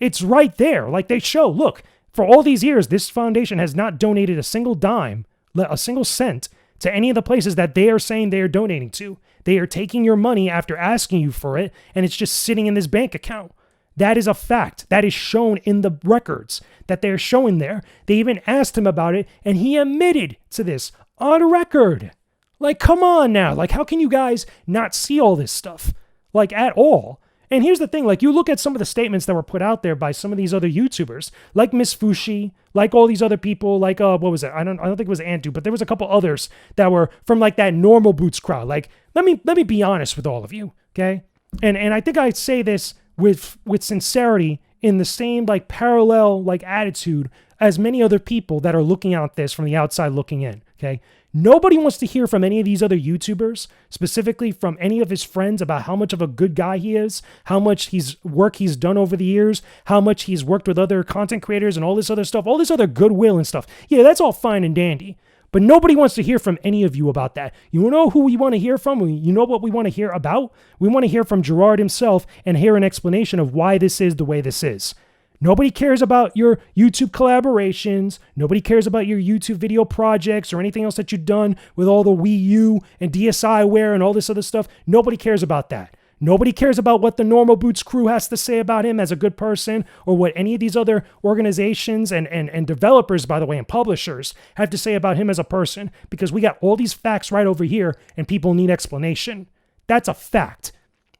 It's right there. Like, they show, look, for all these years, this foundation has not donated a single dime, a single cent to any of the places that they are saying they are donating to. They are taking your money after asking you for it, and it's just sitting in this bank account. That is a fact. That is shown in the records that they're showing there. They even asked him about it, and he admitted to this on record. Like, come on now. Like, how can you guys not see all this stuff? Like, at all? And here's the thing, like you look at some of the statements that were put out there by some of these other YouTubers, like Miss Fushi, like all these other people, like what was it? I don't think it was Antu, but there was a couple others that were from like that normal Boots crowd. Like, let me be honest with all of you, okay? And I think I say this with sincerity in the same like parallel like attitude as many other people that are looking at this from the outside looking in, okay? Nobody wants to hear from any of these other YouTubers, specifically from any of his friends about how much of a good guy he is, how much work he's done over the years, how much he's worked with other content creators and all this other stuff, all this other goodwill and stuff. Yeah, that's all fine and dandy. But nobody wants to hear from any of you about that. You know who we want to hear from? You know what we want to hear about? We want to hear from Jirard himself and hear an explanation of why this is the way this is. Nobody cares about your YouTube collaborations. Nobody cares about your YouTube video projects or anything else that you've done with all the Wii U and DSiWare and all this other stuff. Nobody cares about that. Nobody cares about what the Normal Boots crew has to say about him as a good person or what any of these other organizations and developers, by the way, and publishers have to say about him as a person because we got all these facts right over here and people need explanation. That's a fact.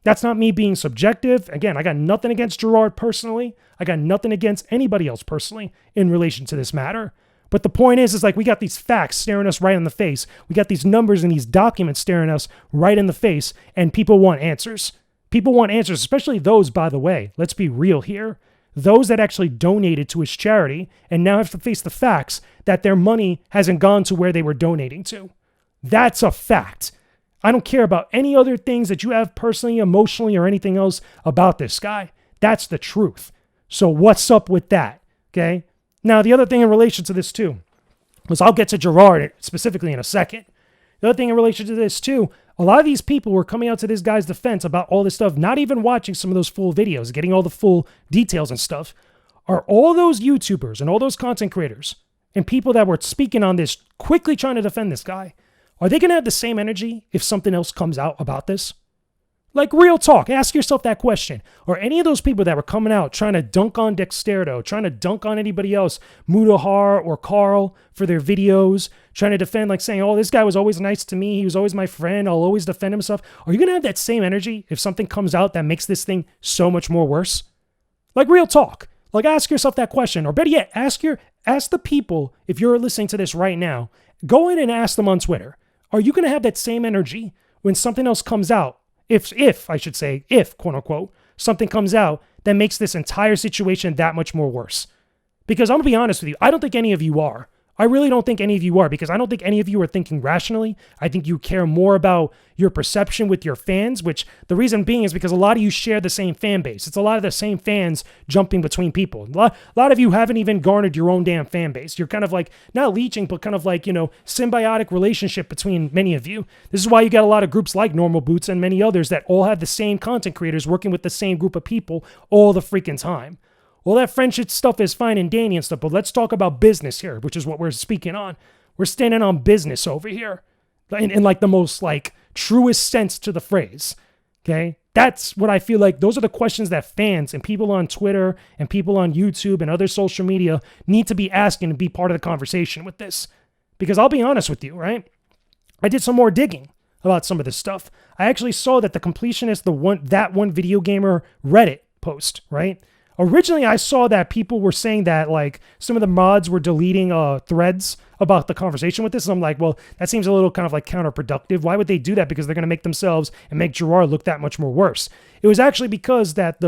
That's not me being subjective. Again, I got nothing against Jirard personally. I got nothing against anybody else personally in relation to this matter. But the point is like we got these facts staring us right in the face. We got these numbers and these documents staring us right in the face, and people want answers. People want answers, especially those, by the way, let's be real here, those that actually donated to his charity and now have to face the facts that their money hasn't gone to where they were donating to. That's a fact. I don't care about any other things that you have personally, emotionally, or anything else about this guy. That's the truth. So what's up with that? Okay? Now, the other thing in relation to this too, was I'll get to Jirard specifically in a second. The other thing in relation to this too, a lot of these people were coming out to this guy's defense about all this stuff, not even watching some of those full videos, getting all the full details and stuff. Are all those YouTubers and all those content creators and people that were speaking on this, quickly trying to defend this guy, are they going to have the same energy if something else comes out about this? Like, real talk, ask yourself that question. Are any of those people that were coming out trying to dunk on Dexterdo, trying to dunk on anybody else, Mudahar or Carl, for their videos, trying to defend, like saying, oh, this guy was always nice to me, he was always my friend, I'll always defend himself. Are you going to have that same energy if something comes out that makes this thing so much more worse? Like, real talk. Like, ask yourself that question. Or better yet, ask the people, if you're listening to this right now, go in and ask them on Twitter. Are you going to have that same energy when something else comes out? If, quote unquote, something comes out that makes this entire situation that much more worse. Because I'm going to be honest with you, I don't think any of you are. I really don't think any of you are, because I don't think any of you are thinking rationally. I think you care more about your perception with your fans, which the reason being is because a lot of you share the same fan base. It's a lot of the same fans jumping between people. A lot of you haven't even garnered your own damn fan base. You're kind of like, not leeching, but kind of like, symbiotic relationship between many of you. This is why you got a lot of groups like Normal Boots and many others that all have the same content creators working with the same group of people all the freaking time. Well, that friendship stuff is fine and dandy and stuff, but let's talk about business here, which is what we're speaking on. We're standing on business over here in like the most like truest sense to the phrase, okay? That's what I feel like. Those are the questions that fans and people on Twitter and people on YouTube and other social media need to be asking and be part of the conversation with this. Because I'll be honest with you, right? I did some more digging about some of this stuff. I actually saw that The Completionist, that one video gamer Reddit post, right? Originally, I saw that people were saying that like some of the mods were deleting threads about the conversation with this. And I'm like, well, that seems a little kind of like counterproductive. Why would they do that? Because they're going to make themselves and make Jirard look that much more worse. It was actually because that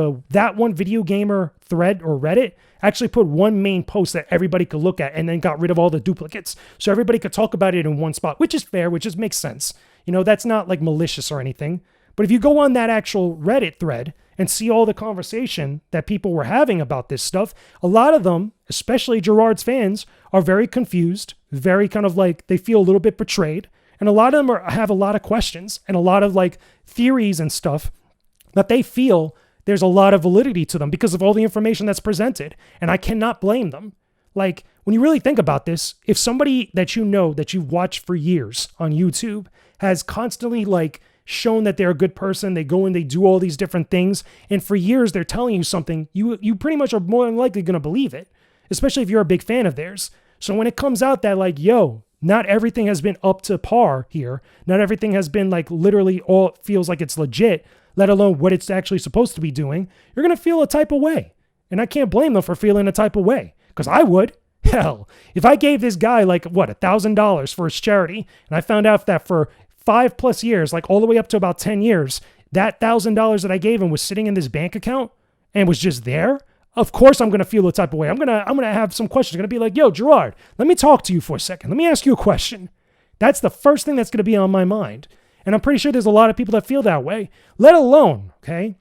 one video gamer thread or Reddit actually put one main post that everybody could look at and then got rid of all the duplicates. So everybody could talk about it in one spot, which is fair, which just makes sense. That's not like malicious or anything. But if you go on that actual Reddit thread and see all the conversation that people were having about this stuff, a lot of them, especially Jirard's fans, are very confused, very kind of like they feel a little bit betrayed. And a lot of them have a lot of questions and a lot of like theories and stuff that they feel there's a lot of validity to them because of all the information that's presented. And I cannot blame them. Like, when you really think about this, if somebody that that you've watched for years on YouTube has constantly like shown that they're a good person, they go and they do all these different things, and for years they're telling you something, you pretty much are more than likely going to believe it, especially if you're a big fan of theirs. So when it comes out that like, yo, not everything has been up to par here, not everything has been like literally all feels like it's legit, let alone what it's actually supposed to be doing, you're going to feel a type of way. And I can't blame them for feeling a type of way, because I would. Hell, if I gave this guy like, $1,000 for his charity, and I found out that for 5+ years, like all the way up to about 10 years, that $1,000 that I gave him was sitting in this bank account and was just there, of course I'm going to feel the type of way. I'm going to have some questions. I'm going to be like, yo, Jirard, let me talk to you for a second. Let me ask you a question. That's the first thing that's going to be on my mind. And I'm pretty sure there's a lot of people that feel that way, let alone, okay,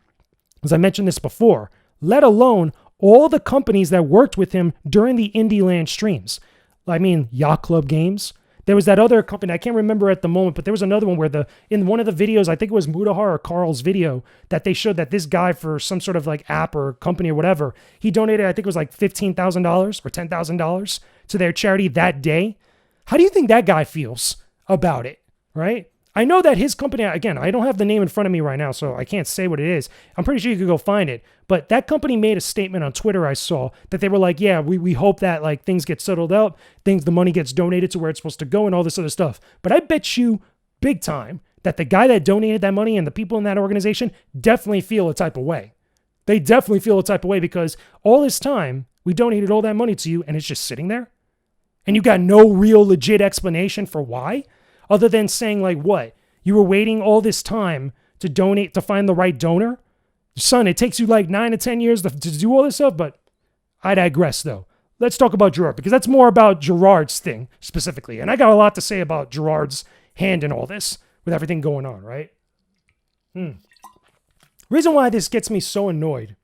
as I mentioned this before, let alone all the companies that worked with him during the Indie Land streams. I mean, Yacht Club Games. There was that other company, I can't remember at the moment, but there was another one where in one of the videos, I think it was Mudahar or Carl's video, that they showed that this guy for some sort of like app or company or whatever, he donated, I think it was like $15,000 or $10,000 to their charity that day. How do you think that guy feels about it, right? I know that his company, again, I don't have the name in front of me right now, so I can't say what it is. I'm pretty sure you could go find it. But that company made a statement on Twitter I saw that they were like, yeah, we hope that like things get settled out, the money gets donated to where it's supposed to go and all this other stuff. But I bet you big time that the guy that donated that money and the people in that organization definitely feel a type of way. They definitely feel a type of way because all this time, we donated all that money to you and it's just sitting there. And you got no real legit explanation for why. Other than saying like, what? You were waiting all this time to donate, to find the right donor? Son, it takes you like 9 to 10 years to do all this stuff, but I digress though. Let's talk about Jirard, because that's more about Jirard's thing specifically. And I got a lot to say about Jirard's hand in all this with everything going on, right? Reason why this gets me so annoyed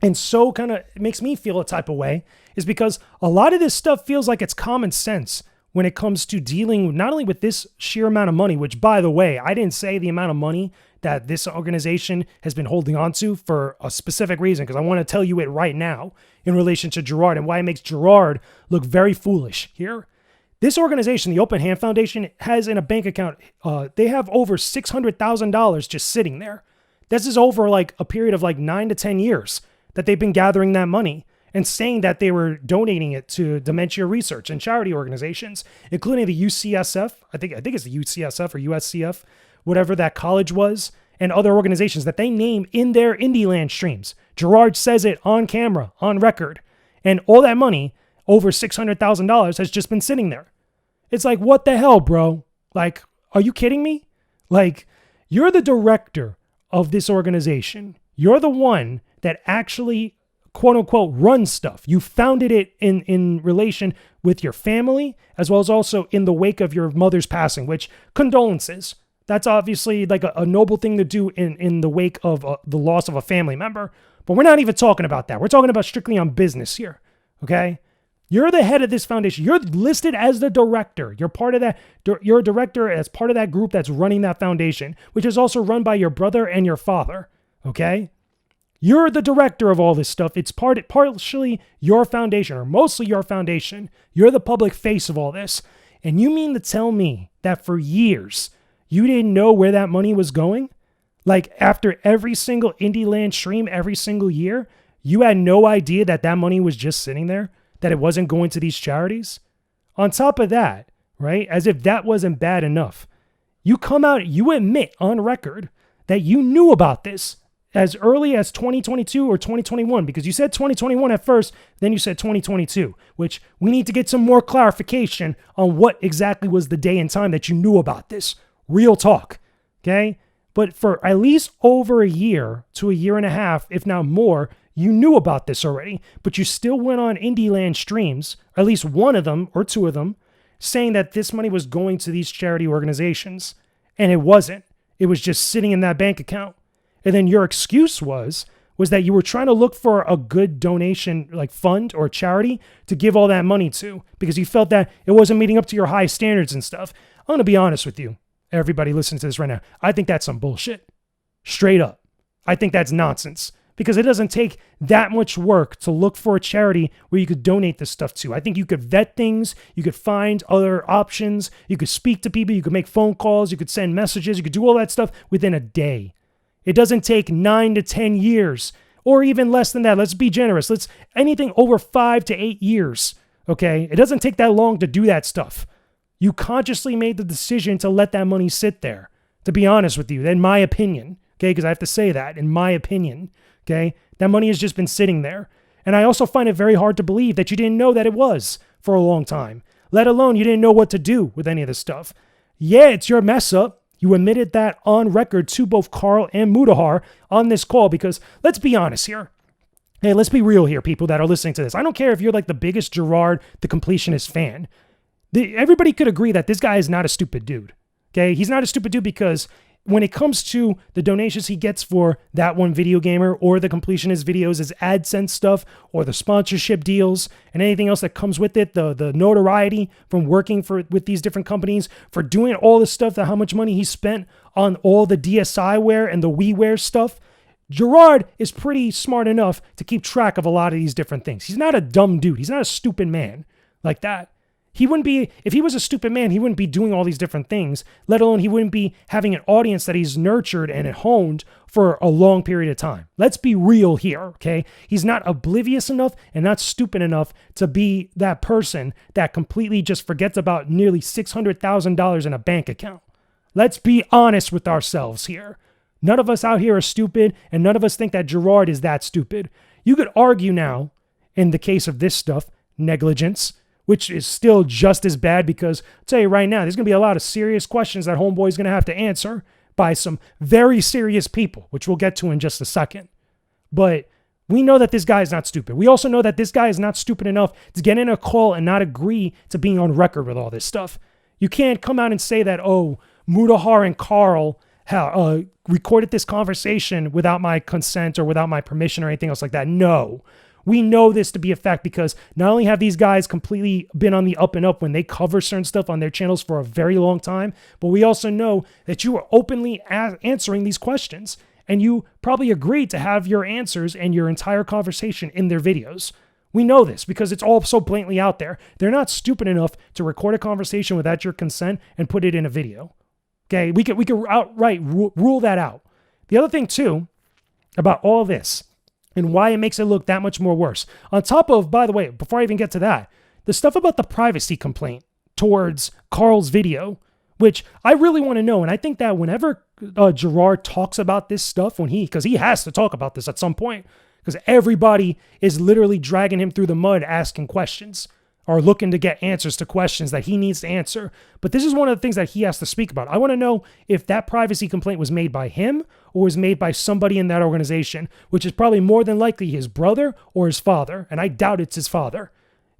and so kind of makes me feel a type of way is because a lot of this stuff feels like it's common sense when it comes to dealing not only with this sheer amount of money, which, by the way, I didn't say the amount of money that this organization has been holding on to for a specific reason, because I want to tell you it right now in relation to Jirard and why it makes Jirard look very foolish here. This organization, the Open Hand Foundation, has in a bank account, they have over $600,000 just sitting there. This is over like a period of like 9 to 10 years that they've been gathering that money and saying that they were donating it to dementia research and charity organizations, including the UCSF, I think it's the UCSF or USCF, whatever that college was, and other organizations that they name in their Indie Land streams. Jirard says it on camera, on record. And all that money, over $600,000, has just been sitting there. It's like, what the hell, bro? Like, are you kidding me? Like, you're the director of this organization. You're the one that actually, quote unquote, run stuff. You founded it in relation with your family, as well as also in the wake of your mother's passing, which condolences. That's obviously like a noble thing to do in the wake of the loss of a family member. But we're not even talking about that. We're talking about strictly on business here. Okay? You're the head of this foundation. You're listed as the director. You're part of that. You're a director as part of that group that's running that foundation, which is also run by your brother and your father. Okay? You're the director of all this stuff. It's partially your foundation, or mostly your foundation. You're the public face of all this. And you mean to tell me that for years, you didn't know where that money was going? Like after every single Indie Land stream, every single year, you had no idea that that money was just sitting there, that it wasn't going to these charities? On top of that, right, as if that wasn't bad enough, you come out, you admit on record that you knew about this as early as 2022 or 2021, because you said 2021 at first, then you said 2022, which we need to get some more clarification on what exactly was the day and time that you knew about this. Real talk, okay? But for at least over a year to a year and a half, if not more, you knew about this already, but you still went on Indie Land streams, at least one of them or two of them, saying that this money was going to these charity organizations. And it wasn't. It was just sitting in that bank account. And then your excuse was that you were trying to look for a good donation, like fund or charity to give all that money to, because you felt that it wasn't meeting up to your high standards and stuff. I'm going to be honest with you. Everybody listening to this right now, I think that's some bullshit. Straight up. I think that's nonsense, because it doesn't take that much work to look for a charity where you could donate this stuff to. I think you could vet things. You could find other options. You could speak to people. You could make phone calls. You could send messages. You could do all that stuff within a day. It doesn't take 9 to 10 years, or even less than that. Let's be generous. Anything over 5 to 8 years. Okay. It doesn't take that long to do that stuff. You consciously made the decision to let that money sit there, to be honest with you, in my opinion, okay, because I have to say that, in my opinion, okay, that money has just been sitting there. And I also find it very hard to believe that you didn't know that it was for a long time, let alone you didn't know what to do with any of this stuff. Yeah, it's your mess up. You admitted that on record to both Carl and Mudahar on this call, because let's be honest here. Hey, let's be real here, people that are listening to this. I don't care if you're like the biggest Jirard The Completionist fan. Everybody could agree that this guy is not a stupid dude, okay? He's not a stupid dude because when it comes to the donations he gets for that one video gamer or the completionist videos, his AdSense stuff or the sponsorship deals and anything else that comes with it, the notoriety from working with these different companies, for doing all this stuff, how much money he spent on all the DSi wear and the WiiWare stuff, Jirard is pretty smart enough to keep track of a lot of these different things. He's not a dumb dude. He's not a stupid man like that. He wouldn't be, if he was a stupid man, he wouldn't be doing all these different things, let alone he wouldn't be having an audience that he's nurtured and honed for a long period of time. Let's be real here, okay? He's not oblivious enough and not stupid enough to be that person that completely just forgets about nearly $600,000 in a bank account. Let's be honest with ourselves here. None of us out here are stupid, and none of us think that Jirard is that stupid. You could argue now, in the case of this stuff, negligence, which is still just as bad, because I'll tell you right now, there's going to be a lot of serious questions that Homeboy's going to have to answer by some very serious people, which we'll get to in just a second. But we know that this guy is not stupid. We also know that this guy is not stupid enough to get in a call and not agree to being on record with all this stuff. You can't come out and say that, oh, Mudahar and Carl recorded this conversation without my consent or without my permission or anything else like that. No. We know this to be a fact because not only have these guys completely been on the up and up when they cover certain stuff on their channels for a very long time, but we also know that you are openly answering these questions, and you probably agreed to have your answers and your entire conversation in their videos. We know this because it's all so blatantly out there. They're not stupid enough to record a conversation without your consent and put it in a video. Okay, we could outright rule that out. The other thing too about all this, and why it makes it look that much more worse. On top of, by the way, before I even get to that, the stuff about the privacy complaint towards Carl's video, which I really want to know. And I think that whenever Jirard talks about this stuff, because he has to talk about this at some point, because everybody is literally dragging him through the mud asking questions are looking to get answers to questions that he needs to answer. But this is one of the things that he has to speak about. I want to know if that privacy complaint was made by him or was made by somebody in that organization, which is probably more than likely his brother or his father. And I doubt it's his father.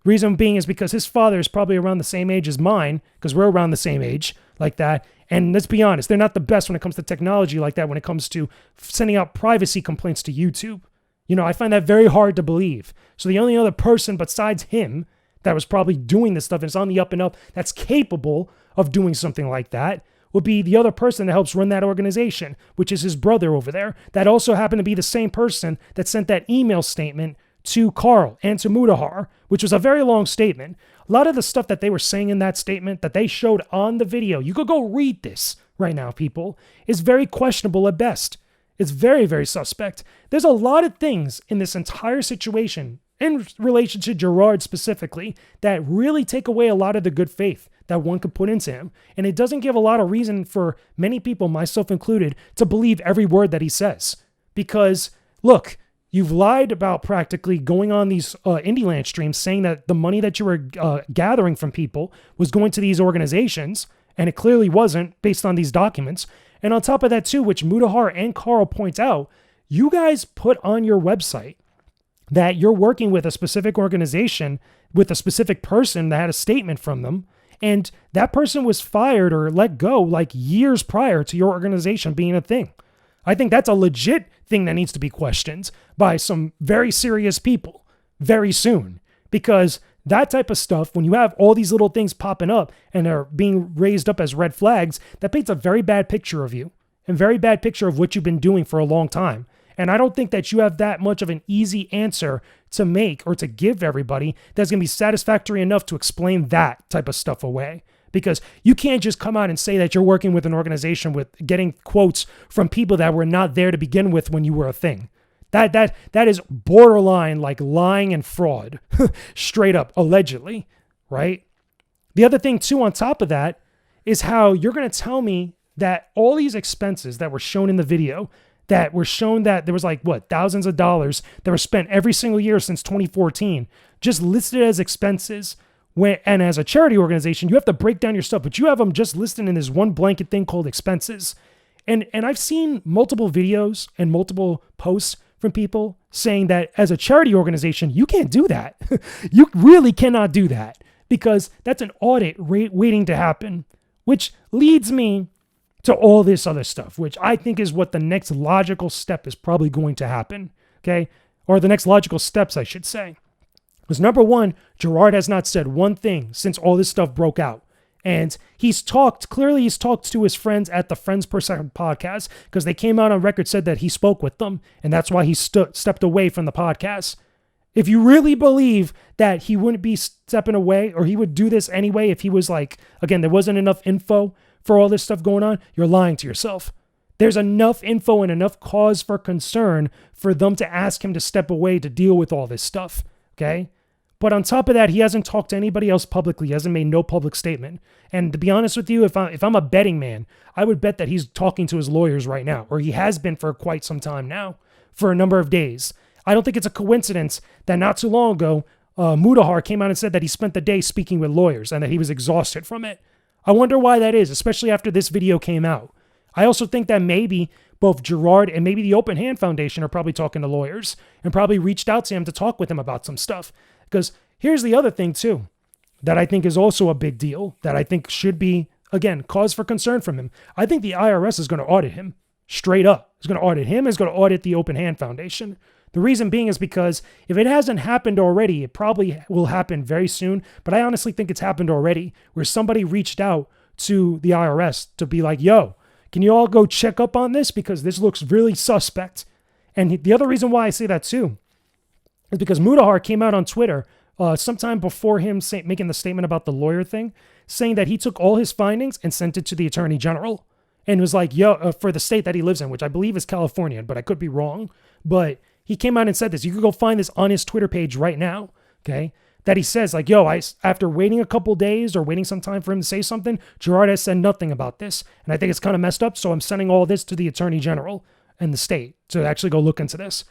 Reason being is because his father is probably around the same age as mine, because we're around the same age like that. And let's be honest, they're not the best when it comes to technology like that, when it comes to sending out privacy complaints to YouTube. I find that very hard to believe. So the only other person besides him that was probably doing this stuff and is on the up and up that's capable of doing something like that would be the other person that helps run that organization, which is his brother over there. That also happened to be the same person that sent that email statement to Carl and to Mudahar, which was a very long statement. A lot of the stuff that they were saying in that statement that they showed on the video, you could go read this right now, people, is very questionable at best. It's very, very suspect. There's a lot of things in this entire situation in relation to Jirard specifically that really take away a lot of the good faith that one could put into him. And it doesn't give a lot of reason for many people, myself included, to believe every word that he says. Because, look, you've lied about practically going on these IndieLand streams saying that the money that you were gathering from people was going to these organizations, and it clearly wasn't based on these documents. And on top of that too, which Mudahar and Carl point out, you guys put on your website that you're working with a specific organization, with a specific person that had a statement from them, and that person was fired or let go like years prior to your organization being a thing. I think that's a legit thing that needs to be questioned by some very serious people very soon, because that type of stuff, when you have all these little things popping up and are being raised up as red flags, that paints a very bad picture of you and very bad picture of what you've been doing for a long time. And I don't think that you have that much of an easy answer to make or to give everybody that's going to be satisfactory enough to explain that type of stuff away. Because you can't just come out and say that you're working with an organization with getting quotes from people that were not there to begin with when you were a thing. That is borderline like lying and fraud, straight up, allegedly, right? The other thing too, on top of that, is how you're going to tell me that all these expenses that were shown in the video, that were shown that there was like, thousands of dollars that were spent every single year since 2014, just listed as expenses. And as a charity organization, you have to break down your stuff, but you have them just listed in this one blanket thing called expenses. And I've seen multiple videos and multiple posts from people saying that as a charity organization, you can't do that. You really cannot do that, because that's an audit waiting to happen, which leads me to all this other stuff, which I think is what the next logical step is probably going to happen, okay? Or the next logical steps, I should say. Because number one, Jirard has not said one thing since all this stuff broke out. And he's talked to his friends at the Friends Per Second podcast, because they came out on record, said that he spoke with them, and that's why he stepped away from the podcast. If you really believe that he wouldn't be stepping away, or he would do this anyway if he was like, again, there wasn't enough info for all this stuff going on, you're lying to yourself. There's enough info and enough cause for concern for them to ask him to step away to deal with all this stuff, okay? But on top of that, he hasn't talked to anybody else publicly. He hasn't made no public statement. And to be honest with you, if I'm a betting man, I would bet that he's talking to his lawyers right now, or he has been for quite some time now, for a number of days. I don't think it's a coincidence that not too long ago, Mudahar came out and said that he spent the day speaking with lawyers and that he was exhausted from it. I wonder why that is, especially after this video came out. I also think that maybe both Jirard and maybe the Open Hand Foundation are probably talking to lawyers and probably reached out to him to talk with him about some stuff. Because here's the other thing too, that I think is also a big deal, that I think should be, again, cause for concern from him. I think the IRS is going to audit him straight up. It's going to audit him. It's going to audit the Open Hand Foundation. The reason being is because if it hasn't happened already, it probably will happen very soon. But I honestly think it's happened already, where somebody reached out to the IRS to be like, yo, can you all go check up on this? Because this looks really suspect. And the other reason why I say that too is because Mudahar came out on Twitter sometime before him making the statement about the lawyer thing, saying that he took all his findings and sent it to the Attorney General and was like, yo, for the state that he lives in, which I believe is California, but I could be wrong. But he came out and said this. You could go find this on his Twitter page right now, okay? That he says like, yo, after waiting a couple days or waiting some time for him to say something, Jirard has said nothing about this. And I think it's kind of messed up. So I'm sending all this to the Attorney General and the state to actually go look into this.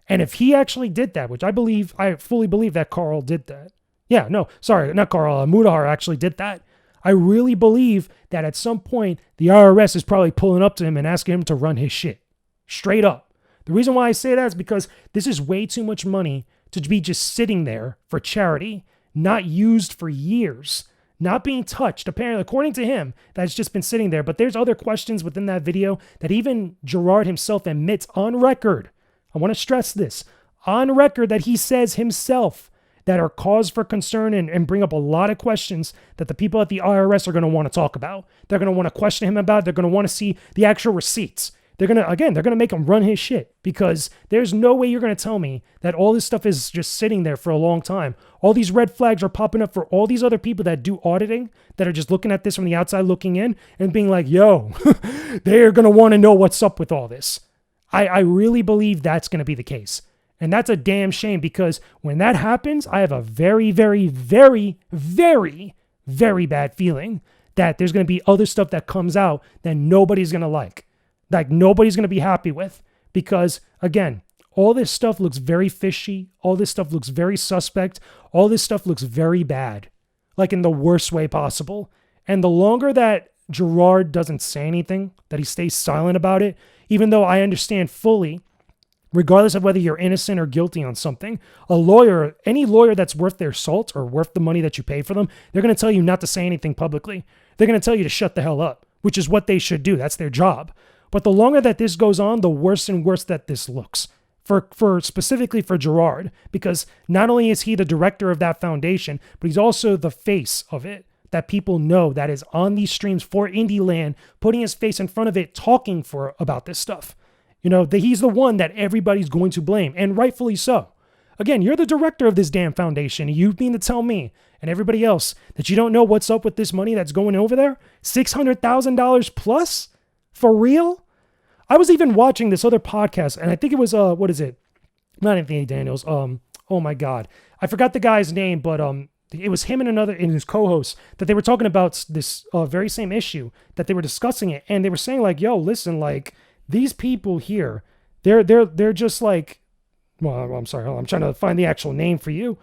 And if he actually did that, which I fully believe that Carl did that. Yeah, no, sorry, not Carl. Mudahar actually did that. I really believe that at some point, the IRS is probably pulling up to him and asking him to run his shit. Straight up. The reason why I say that is because this is way too much money to be just sitting there for charity, not used for years, not being touched. Apparently, according to him, that's just been sitting there. But there's other questions within that video that even Jirard himself admits on record. I want to stress this. On record that he says himself that are cause for concern and bring up a lot of questions that the people at the IRS are going to want to talk about. They're going to want to question him about. They're going to want to see the actual receipts. They're going to make him run his shit, because there's no way you're going to tell me that all this stuff is just sitting there for a long time. All these red flags are popping up for all these other people that do auditing, that are just looking at this from the outside looking in and being like, yo, they're going to want to know what's up with all this. I really believe that's going to be the case. And that's a damn shame, because when that happens, I have a very, very, very, very, very bad feeling that there's going to be other stuff that comes out that nobody's going to like nobody's going to be happy with, because again, all this stuff looks very fishy. All this stuff looks very suspect. All this stuff looks very bad, like in the worst way possible. And the longer that Jirard doesn't say anything, that he stays silent about it, even though I understand fully, regardless of whether you're innocent or guilty on something, a lawyer, any lawyer that's worth their salt or worth the money that you pay for them, they're going to tell you not to say anything publicly. They're going to tell you to shut the hell up, which is what they should do. That's their job. But the longer that this goes on, the worse and worse that this looks. For specifically for Jirard, because not only is he the director of that foundation, but he's also the face of it, that people know, that is on these streams for Indie Land, putting his face in front of it, talking about this stuff. You know, he's the one that everybody's going to blame, and rightfully so. Again, you're the director of this damn foundation. You mean to tell me and everybody else that you don't know what's up with this money that's going over there? $600,000 plus? For real? I was even watching this other podcast, and I think it was, what is it? Not Anthony Daniels. Oh my God. I forgot the guy's name, but it was him and his co-host that they were talking about this very same issue, that they were discussing it. And they were saying like, yo, listen, like these people here, they're just like, well, I'm sorry. I'm trying to find the actual name for you.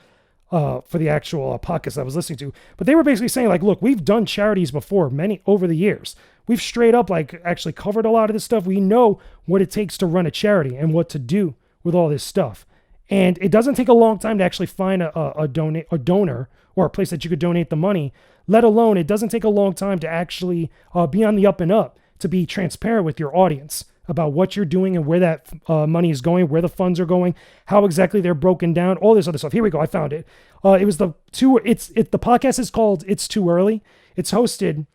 For the actual podcast I was listening to. But they were basically saying like, look, we've done charities before, many over the years. We've straight up like actually covered a lot of this stuff. We know what it takes to run a charity and what to do with all this stuff. And it doesn't take a long time to actually find a donor or a place that you could donate the money, let alone it doesn't take a long time to actually be on the up and up, to be transparent with your audience about what you're doing and where that money is going, where the funds are going, how exactly they're broken down, all this other stuff. Here we go. I found it. It was the podcast is called It's Too Early. It's hosted,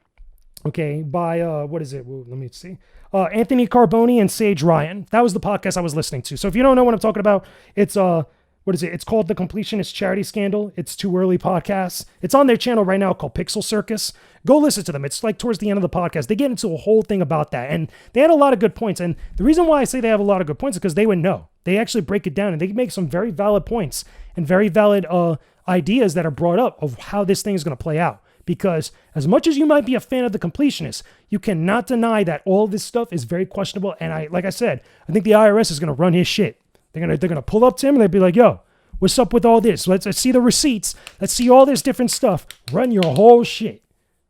by, what is it? Let me see. Anthony Carboni and Sage Ryan. That was the podcast I was listening to. So if you don't know what I'm talking about, it's, what is it? It's called The Completionist Charity Scandal. It's Too Early podcast. It's on their channel right now called Pixel Circus. Go listen to them. It's like towards the end of the podcast. They get into a whole thing about that. And they had a lot of good points. And the reason why I say they have a lot of good points is because they would know. They actually break it down and they make some very valid points and very valid ideas that are brought up of how this thing is going to play out. Because as much as you might be a fan of The Completionist, you cannot deny that all this stuff is very questionable. And like I said, I think the IRS is going to run his shit. They're gonna pull up to him and they'll be like, yo, what's up with all this? Let's see the receipts. Let's see all this different stuff. Run your whole shit.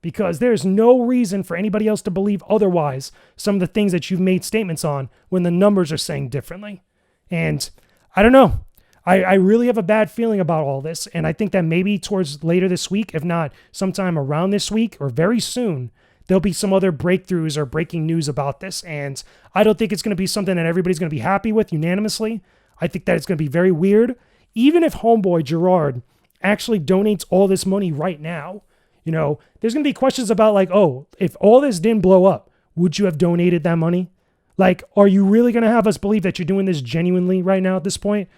Because there's no reason for anybody else to believe otherwise some of the things that you've made statements on when the numbers are saying differently. And I don't know. I really have a bad feeling about all this. And I think that maybe towards later this week, if not sometime around this week or very soon, there'll be some other breakthroughs or breaking news about this. And I don't think it's going to be something that everybody's going to be happy with unanimously. I think that it's going to be very weird. Even if homeboy Jirard actually donates all this money right now, you know, there's going to be questions about like, oh, if all this didn't blow up, would you have donated that money? Like, are you really going to have us believe that you're doing this genuinely right now at this point?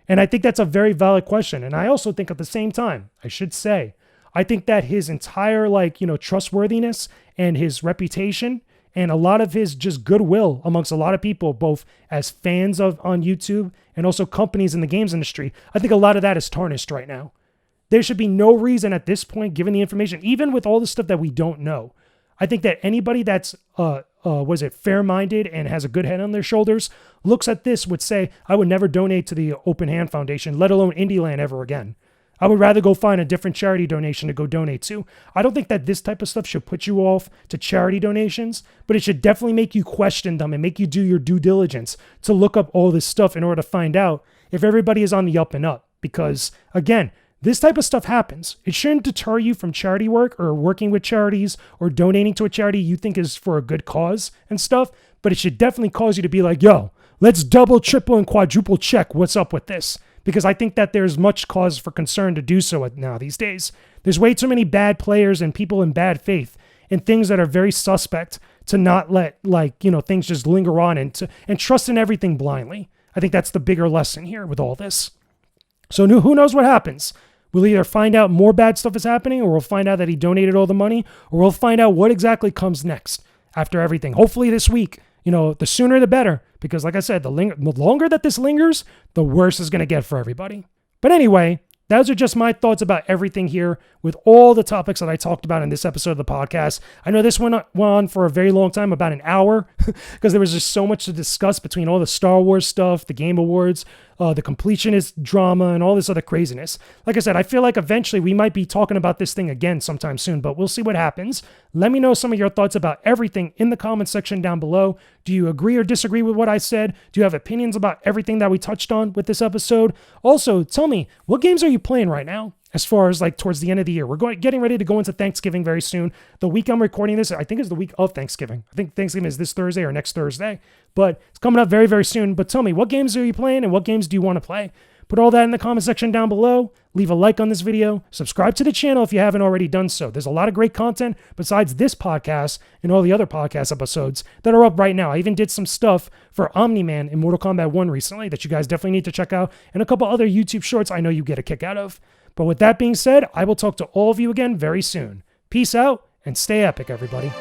And I think that's a very valid question. And I also think at the same time, I should say, I think that his entire trustworthiness and his reputation and a lot of his just goodwill amongst a lot of people, both as fans on YouTube and also companies in the games industry, I think a lot of that is tarnished right now. There should be no reason at this point, given the information, even with all the stuff that we don't know. I think that anybody that's fair-minded and has a good head on their shoulders looks at this would say, I would never donate to the Open Hand Foundation, let alone Indie Land ever again. I would rather go find a different charity donation to go donate to. I don't think that this type of stuff should put you off to charity donations, but it should definitely make you question them and make you do your due diligence to look up all this stuff in order to find out if everybody is on the up and up. Because again, this type of stuff happens. It shouldn't deter you from charity work or working with charities or donating to a charity you think is for a good cause and stuff, but it should definitely cause you to be like, yo, let's double, triple, and quadruple check what's up with this. Because I think that there's much cause for concern to do so now these days. There's way too many bad players and people in bad faith and things that are very suspect to not let things just linger on and trust in everything blindly. I think that's the bigger lesson here with all this. So who knows what happens? We'll either find out more bad stuff is happening, or we'll find out that he donated all the money, or we'll find out what exactly comes next after everything. Hopefully this week. The sooner the better, because like I said, the longer that this lingers, the worse it's going to get for everybody. But anyway, those are just my thoughts about everything here with all the topics that I talked about in this episode of the podcast. I know this went on for a very long time, about an hour, because there was just so much to discuss between all the Star Wars stuff, the Game Awards, the completionist drama, and all this other craziness. Like I said, I feel like eventually we might be talking about this thing again sometime soon, but we'll see what happens. Let me know some of your thoughts about everything in the comment section down below. Do you agree or disagree with what I said? Do you have opinions about everything that we touched on with this episode? Also, tell me, what games are you playing right now? As far as towards the end of the year, we're getting ready to go into Thanksgiving very soon. The week I'm recording this, I think is the week of Thanksgiving. I think Thanksgiving is this Thursday or next Thursday, but it's coming up very, very soon. But tell me, what games are you playing and what games do you want to play? Put all that in the comment section down below. Leave a like on this video. Subscribe to the channel if you haven't already done so. There's a lot of great content besides this podcast and all the other podcast episodes that are up right now. I even did some stuff for Omni-Man in Mortal Kombat 1 recently that you guys definitely need to check out, and a couple other YouTube shorts I know you get a kick out of. But with that being said, I will talk to all of you again very soon. Peace out and stay epic, everybody.